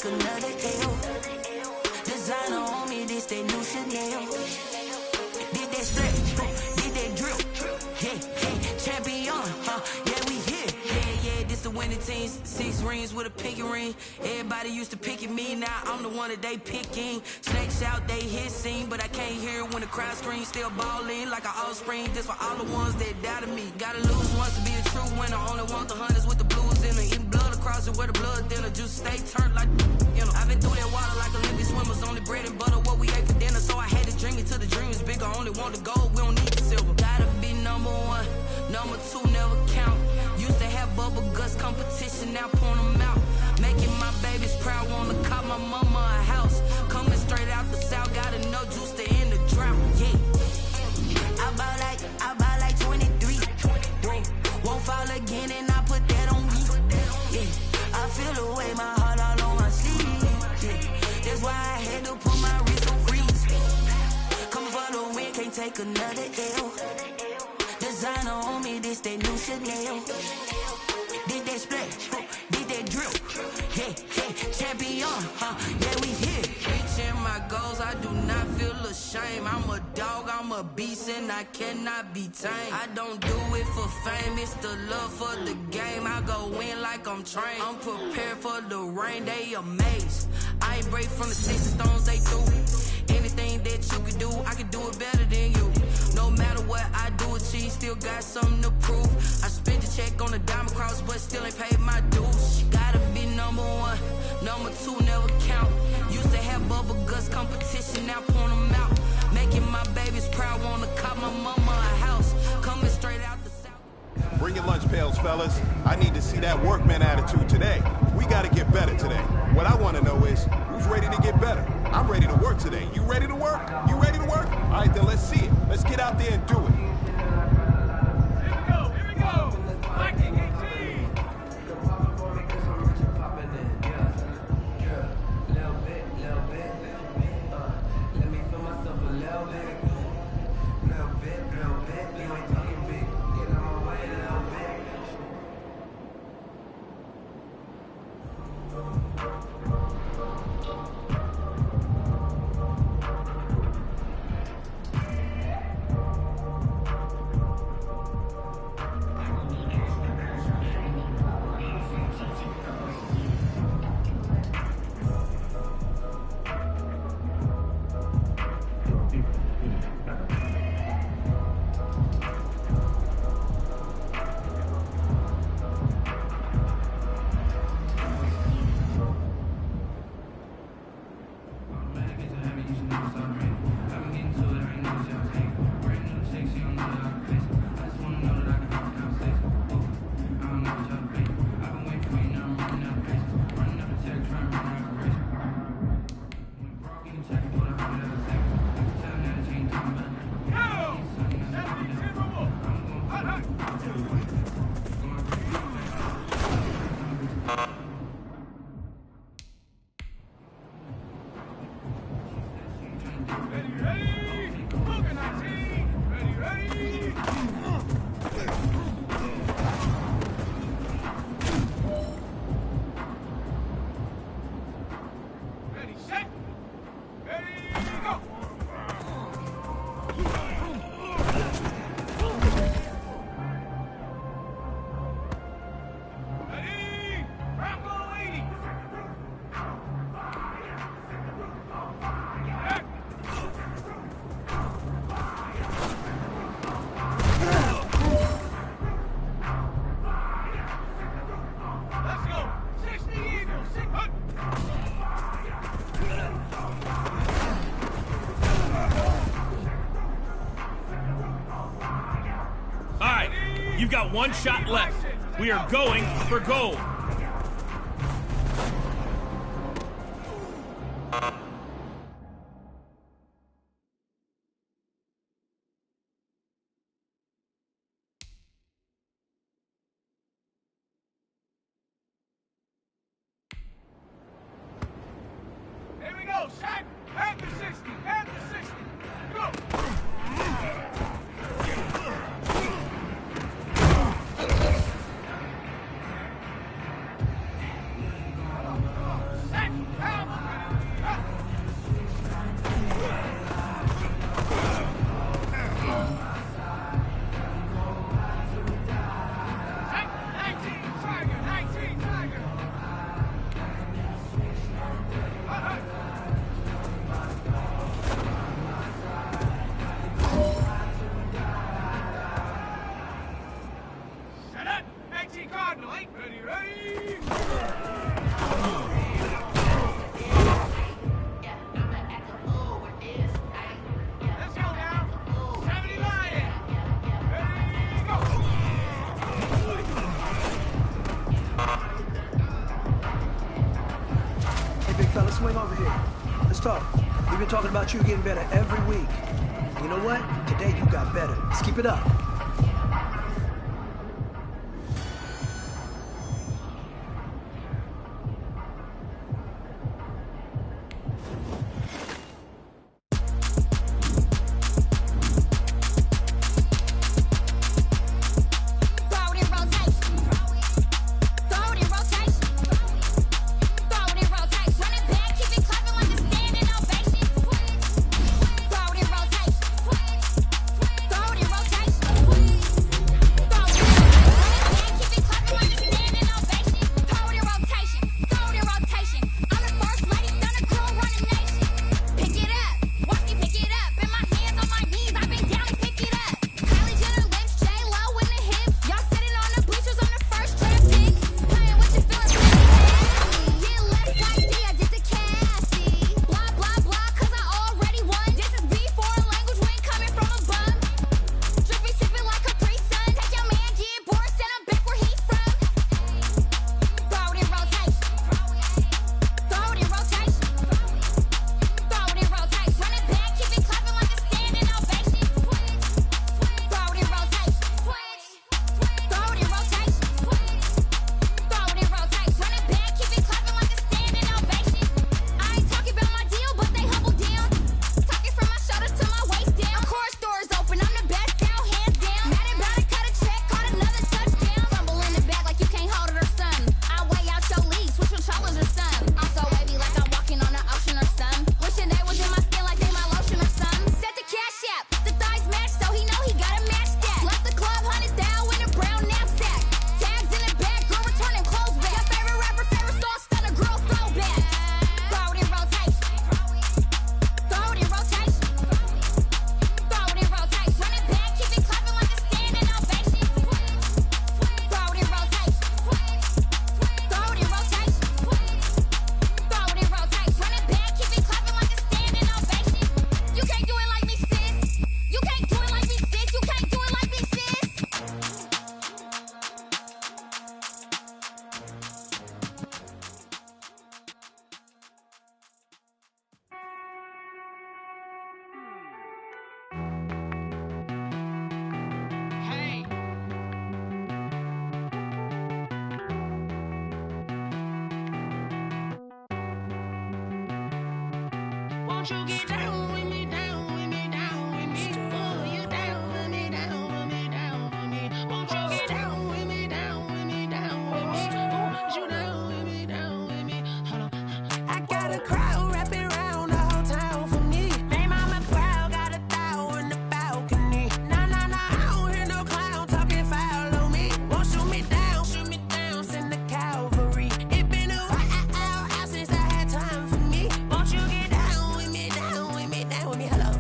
Another L. Designer on me, this they new Chanel. Did that split, did that drill. Yeah, champion, yeah, we here. Yeah, this the winning team. 6 rings with a pinky ring. Everybody used to picking me, now I'm the one that they picking. Snakes out, they hit scene, but I can't hear when the crowd screams. Still balling like an offspring. This for all the ones that doubted me. Gotta lose once to be a true winner. Only want the hunters with the blues in it. Eating blood across it where the blood dinner. Juice stay turned like, you know. I've been through that water like Olympic swimmers. Only bread and butter what we ate for dinner. So I had to drink it till the dream is bigger. Only want the gold, we don't need the silver. Gotta be number 1, number 2 never count. Used to have bubble guts competition, now point them out. Making my babies proud, wanna call my mama a house. Coming straight out the south, gotta know juice to end the drought. Yeah, I buy like 23. Won't fall again, and I put that on me. Yeah, I feel the way, my heart all on my sleeve. Yeah, that's why I had to put my wrist on freeze. Coming for the win, can't take another L. Designer on me, this that new Chanel. Did that split, did that drill. Yeah, champion, yeah, we here. Reaching my goals, I do not feel ashamed. I'm a dog, I'm a beast, and I cannot be tamed. I don't do it for fame, it's the love for the game. I go in like I'm trained. I'm prepared for the rain, they amazed. I ain't break from the 6 stones they threw. Anything that you can do, I can do it better than you. No matter what I do, achieve, still got something to prove. I spent the check on the diamond cross, but still ain't paid my dues. Gotta be number 1, number 2 never count. Used to have bubble guts competition, now point them out. Making my babies proud, wanna call my pails, fellas. I need to see that workman attitude today. We got to get better today. What I want to know is, who's ready to get better? I'm ready to work today. You ready to work? You ready to work? All right, then let's see it. Let's get out there and do it. Here we go. You've got one shot left. We are going for gold. Here we go, Shaq. Head to 60. Head to 60. Go. Swing over here. Let's talk. We've been talking about you getting better every week. You know what? Today you got better. Let's keep it up. Won't you get down with me, down with me, down with me? Oh, you down with me, down with me, down with me. Won't you get down with me, down with me, down with me? Oh, you down with me, down with me? Hold on. I got a crowd wrapping around the whole town for me. They mama proud, got a thou in the balcony. Nah, nah, nah, I don't hear no clown talking foul on me. Won't shoot me down, send the cavalry. It been a while since I had time for me. Won't you get down with me, down with me, down with me? Hello.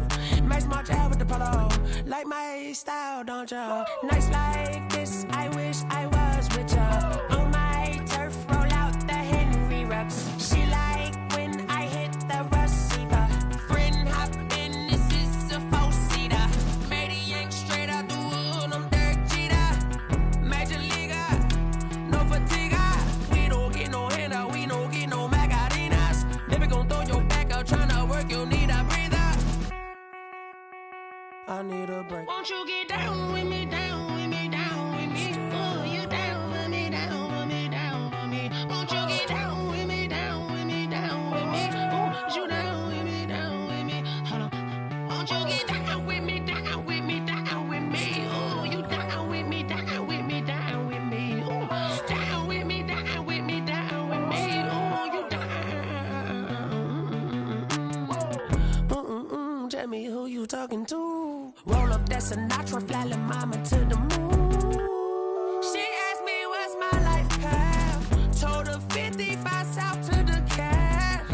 Max March out with the polo. Like my style, don't ya? Nights like this, I wish I was with ya. On my turf, roll out the Henry Rux. She like when I hit the receiver. Friend hop in, this is a four-seater. Made a yank straight out the wood, I'm Derek Jeter. Major leaguer, no fatigue. We don't get no handout, we don't get no Macarinas. Never gon' throw your back out, tryna work, you need a breather. I need a break. Won't you get down with me, down with me, down with me? Oh, you down with me, down with me, down with me? Won't you get down with me, down with me, down with me? Oh, you down with me, down with me? Hold on. Won't you get down with me, down with me, down with me? Oh, you down with me, down with me, down with me? Oh, down with me, down with me, down with me? Oh, you down. Tell me who you talking to. Roll up that Sinatra, fly la mama to the moon. She asked me what's my life path. Told her 55 south to the cab.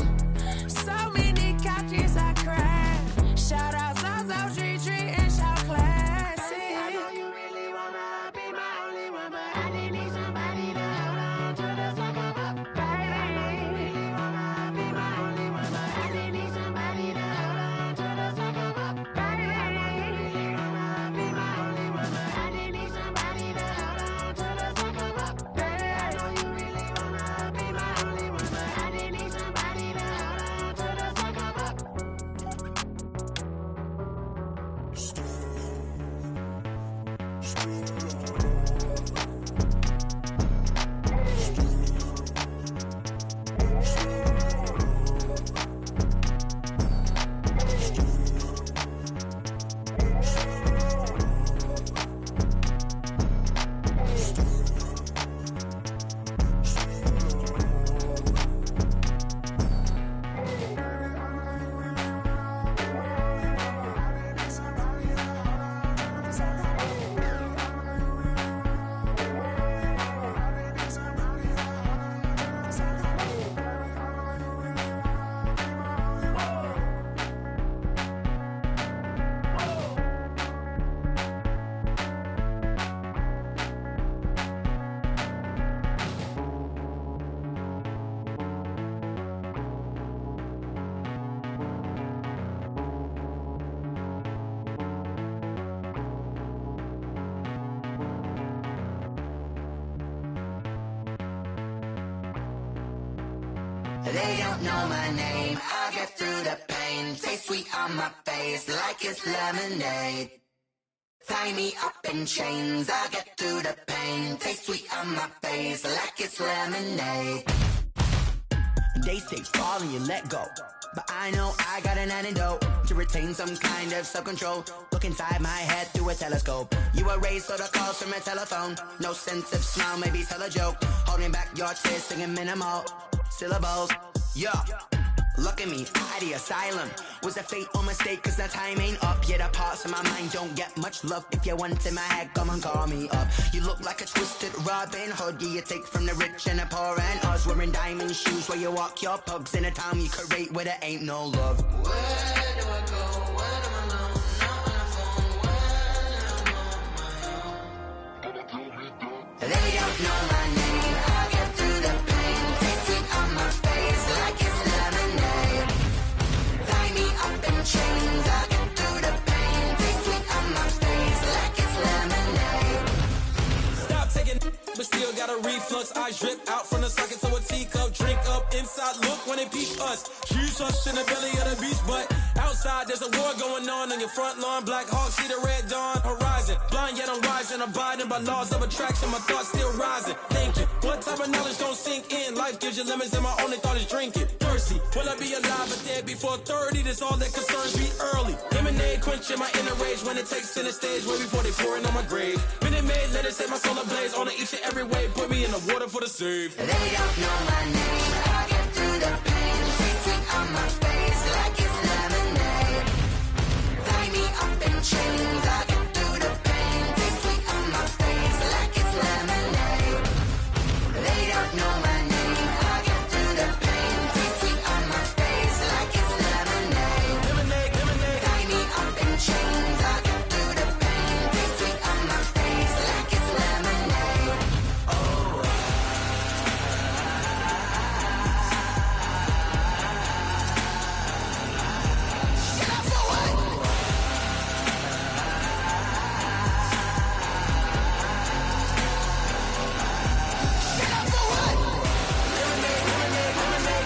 So many couches I cried. Shout out Zazo, Tree, and shout classic. I know you really wanna be my only one, but I didn't need somebody to hold on to the sucker up. Baby, I know you really wanna be my only one, but I didn't need somebody to hold on to the sucker up. Baby, I know you really wanna be my only one, but I didn't need somebody to hold on to the sucker up. Baby, I know you really wanna be my only one, but I didn't need somebody to hold on to the sucker up. They don't know my name, I get through the pain. Taste sweet on my face like it's lemonade. Tie me up in chains, I get through the pain. Taste sweet on my face like it's lemonade. They say fall and you let go, but I know I got an antidote to retain some kind of self-control. Look inside my head through a telescope. You were raised for the calls from a telephone. No sense of smile, maybe tell a joke. Holding back your tears, singing minimal syllables. Yeah, look at me, out the asylum. Was a fate or mistake, cause the time ain't up. Yeah, the parts of my mind don't get much love. If you want in my head, come and call me up. You look like a twisted Robin Hood. Yeah, you take from the rich and the poor and us. Wearing diamond shoes where you walk your pugs. In a town you create where there ain't no love. Where do I go? Where am I alone? Not on the phone. When I'm on my own. They don't know my name. I get through the pain. Taste sweet on my face like it's lemonade. Tie me up in chains. I get through the pain. Taste sweet on my face like it's lemonade. Stop taking, but still got a reflux. Eyes drip out from the socket to a teacup. Drink up inside, look when it peep us. Choose us in the belly of the beast, but out Outside, there's a war going on your front lawn. Black Hawk, see the red dawn horizon. Blind yet I'm rising, abiding by laws of attraction. My thoughts still rising. Thinking, what type of knowledge don't sink in? Life gives you limits and my only thought is drinking. Thirsty, will I be alive or dead before 30? That's all that concerns me early. Lemonade quenching my inner rage when it takes center stage. Way before they pouring on my grave. Minute Maid, let it set my soul ablaze. On each and every way, put me in the water for the save. They don't know my name. I get through the pain. Taste sweet on my face like it's lemonade. Tie me up in chains. I get through the pain. Taste sweet on my face like it's lemonade. They don't know my name. I get through the pain. Taste sweet on my face like it's lemonade. Lemonade, lemonade. Tie me up in chains. I get through the pain. Taste sweet on my face like it's lemonade. Oh. Get up for what? Get up for what? Lemonade, lemonade, lemonade.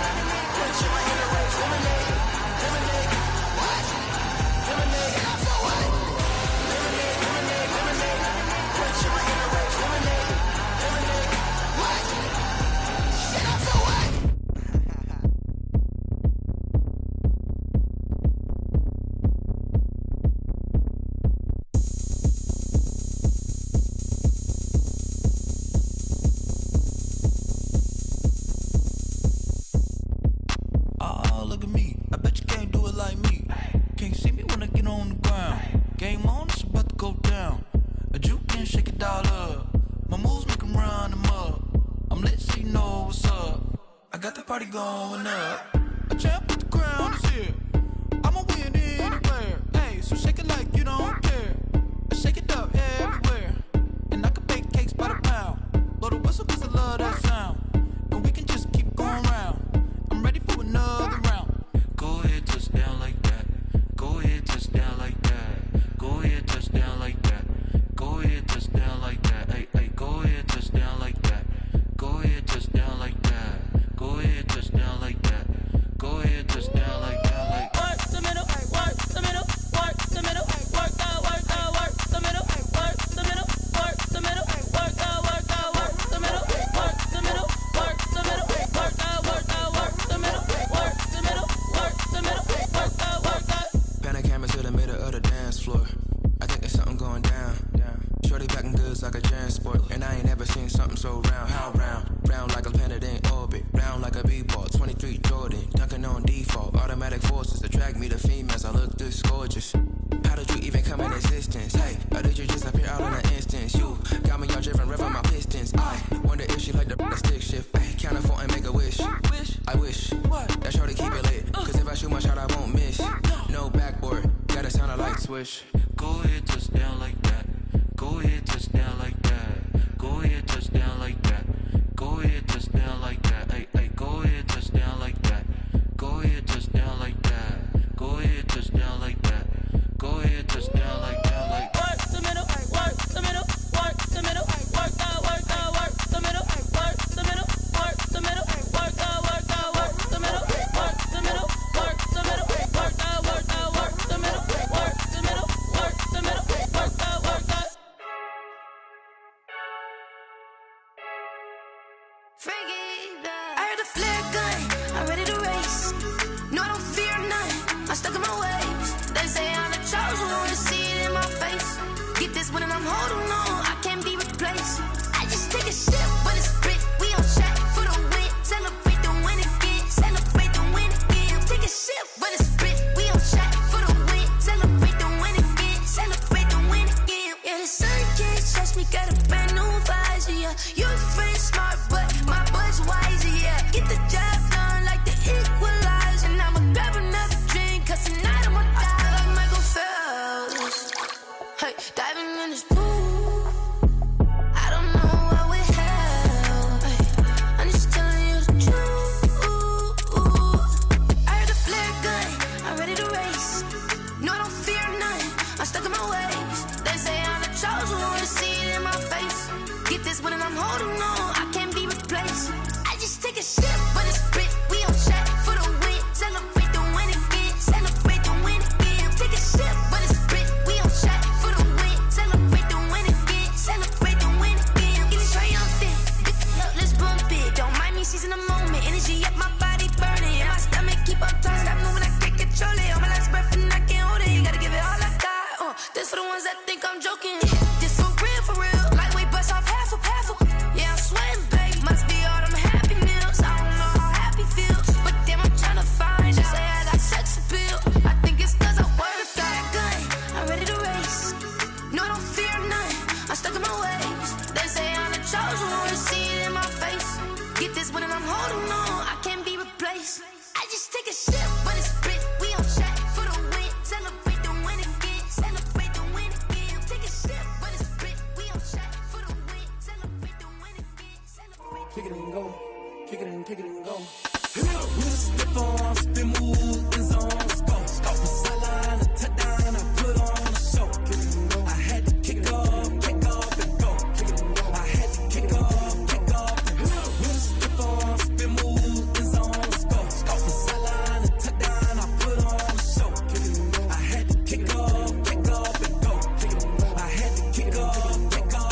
Quenching my inner rage. Lemonade, lemonade. What? Lemonade. Get up for what? Lemonade, lemonade, lemonade. Quenching my inner rage. Lemonade, lemonade. What? Get up for what? Oh, look at me. I bet you can't do it like me. Can't see me when I get on the ground. Game on, it's about to go down. A juke can shake it all up. My moves make 'em run them up. I'm lit so you know what's up. I got the party going up. A champ with the crown is here. I'ma win anywhere. Hey, so shake it like you don't care. I shake it up everywhere. And I can bake cakes by the pound. Blow the whistle 'cause I love that sound. And we can just keep going round. I'm ready for another round. Go ahead, touch down like that. Go ahead, touch down like that. Go ahead, touch down like that. Go ahead, touch down like that. Hey, hey, go ahead, touch down like that. Go ahead, touch down like that. Go ahead, touch down like that. Go ahead, touch down like that. Like Work the middle, work the middle, work the middle, work the middle, work the middle, work the middle, work the middle, work the middle, work the middle, work the middle, work the middle, work the middle, work the. pan a camera to the middle of the dance floor. I think there's something going down. Shorty packing goods like a transport, and I ain't never seen something so round. How round? Round like a planet in orbit, round like a b-ball. 23 Jordan, dunking on default. Automatic forces attract me to females. I look this gorgeous. How did you even come in existence? Hey, or did you just appear out in an instance? You got me all driven, revving my pistons. I wonder if she like the stick shift. Hey, count it 4 and make a wish. I wish that shorty keep it lit. 'Cause if I shoot my shot, I won't miss. No backboard, gotta sound a light swish. Go ahead, touch down like that. Go ahead, touch down like that. Go ahead, touch down like that. Go ahead, touch down like that. Hey, hey, go ahead, touch down like that. Go ahead, touch down like that. Go ahead, touch down like that. Go ahead, touch down like that. Like Work the middle, work the middle, work the middle, work the middle, work the middle, work the middle, work the middle, work the middle, work the middle, work the middle, work the middle, work the middle, work the middle, work the middle, work the. I heard the flare gun, I'm ready to race. No, I don't fear none, I'm stuck in my ways. They say I'm the chosen one, to see it in my face. Get this one and I'm holding on, I can't be replaced. I just take a sip, but it's split, we on track for the win. Celebrate the win again, celebrate the win again. Take a sip, but it's split, we on track for the win. Celebrate the win again, celebrate the win again. Yeah, the sun can't touch me, got a brand new visor, yeah. Your friend smart, but my bud's wiser, yeah. Get the job done like the equalizer. And I'ma grab another drink, 'cause tonight I'ma die like Michael Phelps. Hey, diving in this pool, I don't know what we have. Hey, I'm just telling you the truth. I heard the flare gun, I'm ready to race. No, I don't fear none, I'm stuck in my ways. They say I'm the chosen one, to see it in my face. Get this one and I'm holding on, I can't be replaced. I just take a sip, but it's split, we on track for the win. Celebrate the win again, celebrate the win I'm holding on, I can't be replaced. I just take a sip when it's spit. We on track for the win. Celebrate the win again. Celebrate the win again. Take a sip when it's spit. We on track for the win. Celebrate the win again. Celebrate. Kick it and go. Kick it and go. With a stiff on, spin move, in zone, scope. Scope the sideline, a touchdown, I put on a show. I had to kick off and go. I had to kick off and go. With a stiff on, spin move, in zone, scope. Scope the sideline, a touchdown, I put on a show. I had to kick off and go. I had to kick off and go.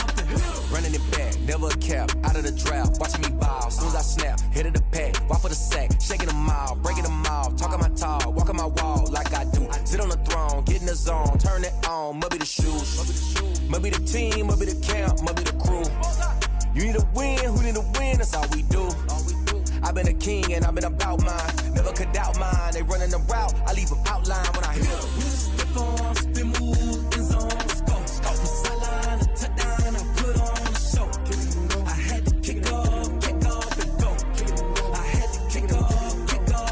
Running it back, never a cap, out of the drought, watching me ball. Soon as I snap, hit of the pack, walk for the sack, shaking them all, breaking them all, talking my talk, walking my wall like I do. Sit on the throne, get in the zone, turn it on, must be the shoes, must be the team, must be the camp, must be the crew. You need a win, who need a win, that's all we do. I've been a king and I've been about mine, never could doubt mine. They running the route, I leave them outline when I hit them. Step on, spin move, in zone, scope. Scope the sideline, a touchdown, I put on a show. I had to kick off and go. I had to kick off and go.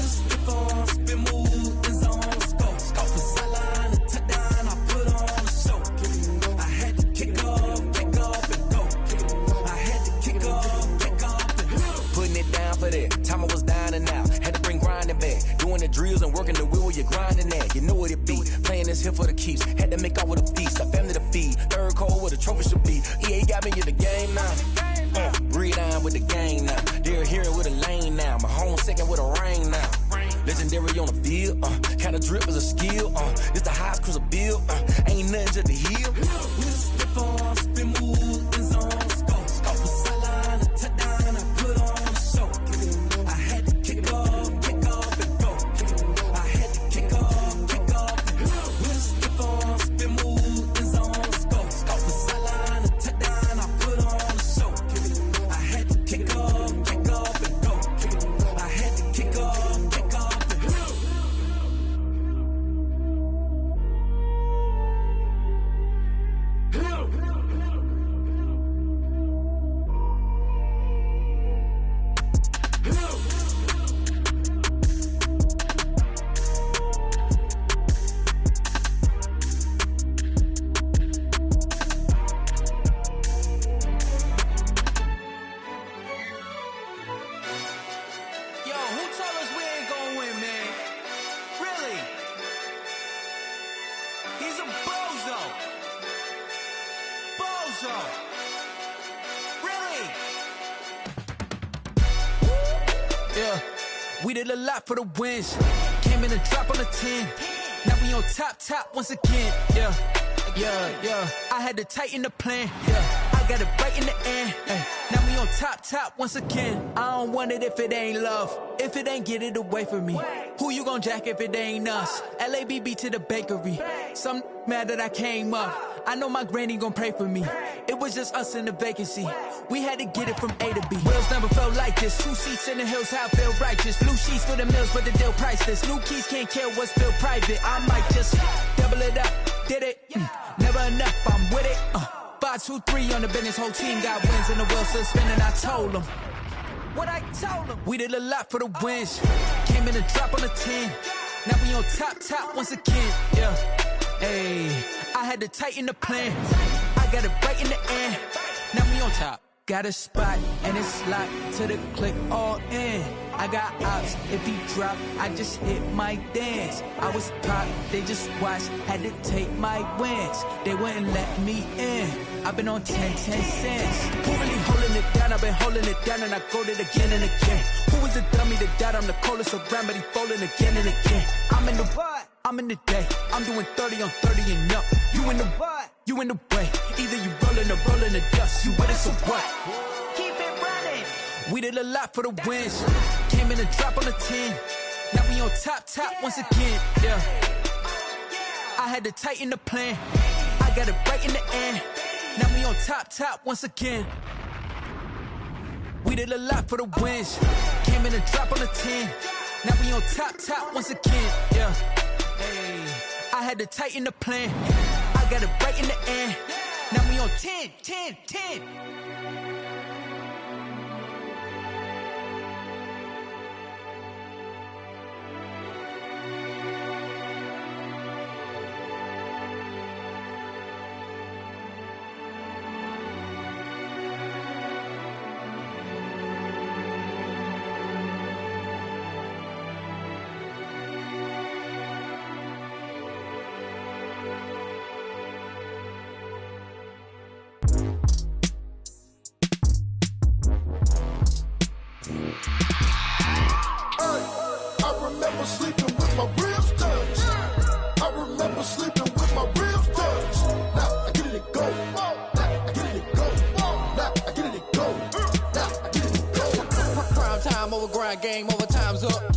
Step on, spin move, in zone, scope. Scope the sideline, a touchdown, I put on a show. I had to kick off and go. I had to kick off and go. Putting it down for that, time I was down and out, had to bring grinding back, doing the drills and working the wheel where you're grinding at, you know what it be, playing this here for the keeps, had to make out with a feast, a family to feed, third cold where the trophy should be, EA got me in the game now, breathe on with the game now, they're hearing with a lane now, my home second with a rain now, legendary on the field, kind of drip is a skill, this the highest cruiser bill, ain't nothing just the heel. Step on, spin move, in zone, scope. Scope the sideline, a touchdown, I put on a show. I had to kick off and go. I had to kick off and go. With a step on, spin move, in zone, scope. Scope the sideline, a touchdown, I put on a show. I had to kick off and go. I had to kick off and go. Yo, who told us we ain't gonna win, man? Really? He's a bozo. Really? Yeah, we did a lot for the wins. Came in and drop on the 10. Now we on top once again. Yeah. I had to tighten the plan. Yeah, I got it right in the end. Ay. Now we on top once again. I don't want it if it ain't love. If it ain't, get it away from me. Who you gon' jack if it ain't us? LABB to the bakery. Some mad that I came up. I know my granny gon' pray for me. It was just us in the vacancy. We had to get it from A to B. Wheels never felt like this. 2 seats in the hills, how I feel righteous. Blue sheets for the mills, but the deal priceless. New keys can't kill what's still private. I might just double it up. Did it? Never enough, I'm with it. 5, 2, 3 on the business. Whole team got wins and the wheels still spinning. I told them what I told them. We did a lot for the wins. Came in and drop on the 10. Now we on top once again. Yeah. Hey, I had to tighten the plan. I got it right in the end. Now we on top. Got a spot and it's locked to the click all in. I got ops, if he drop, I just hit my dance. I was pop, they just watched, had to take my wins. They wouldn't let me in. I've been on 10 cents. Who really holding it down? I've been holding it down and I go it again and again. Who was the dummy that died? I'm the coldest around, but he folding again and again. I'm in the what? I'm in the day. I'm doing 30 on 30 and up. You in the what? You in the way. Either you rolling or rolling the dust. You with it, so what? Keep it running. We did a lot for the wins. Came in and drop on the 10. Now we on top once again. Yeah. I had to tighten the plan. I got it right in the end. Now we on top once again. We did a lot for the wins. Came in and drop on the 10. Now we on top once again. Yeah. Hey, I had to tighten the plan. I got it right in the end. Now we on 10. Time over grind, game over, time's up.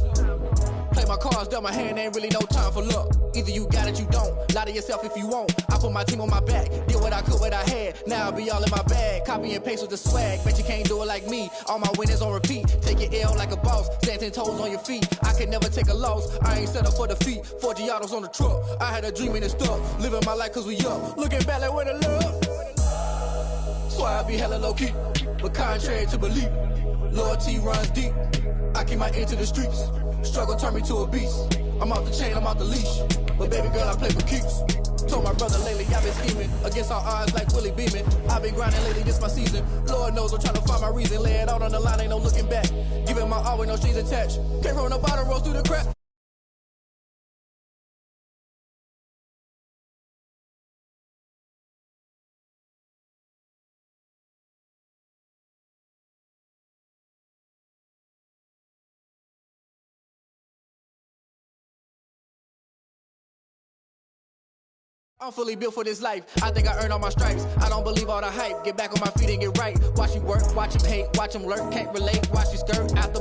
Play my cards, dealt my hand, ain't really no time for luck. Either you got it, you don't. Lie to yourself if you won't. I put my team on my back, did what I could, what I had. Now I'll be all in my bag, copy and paste with the swag. Bet you can't do it like me. All my winners on repeat. Take your L like a boss, stand 10 toes on your feet. I can never take a loss. I ain't set up for defeat. 4 Giottos on the truck. I had a dream and it stuck. Living my life cause we up. Looking back like where the love. So I be hella low key, but contrary to belief, loyalty runs deep. I keep my ear to the streets. Struggle turned me to a beast. I'm off the chain, I'm off the leash. But baby girl, I play for keeps. Told my brother lately, I've been scheming against all odds like Willie Beeman. I've been grinding lately, this my season. Lord knows I'm trying to find my reason. Lay it out on the line, ain't no looking back. Giving my all with no strings attached. Came from the bottom, rose through the crack. I'm fully built for this life. I think I earned all my stripes. I don't believe all the hype. Get back on my feet and get right. Watch you work, watch him hate, watch him lurk. Can't relate, watch you skirt. After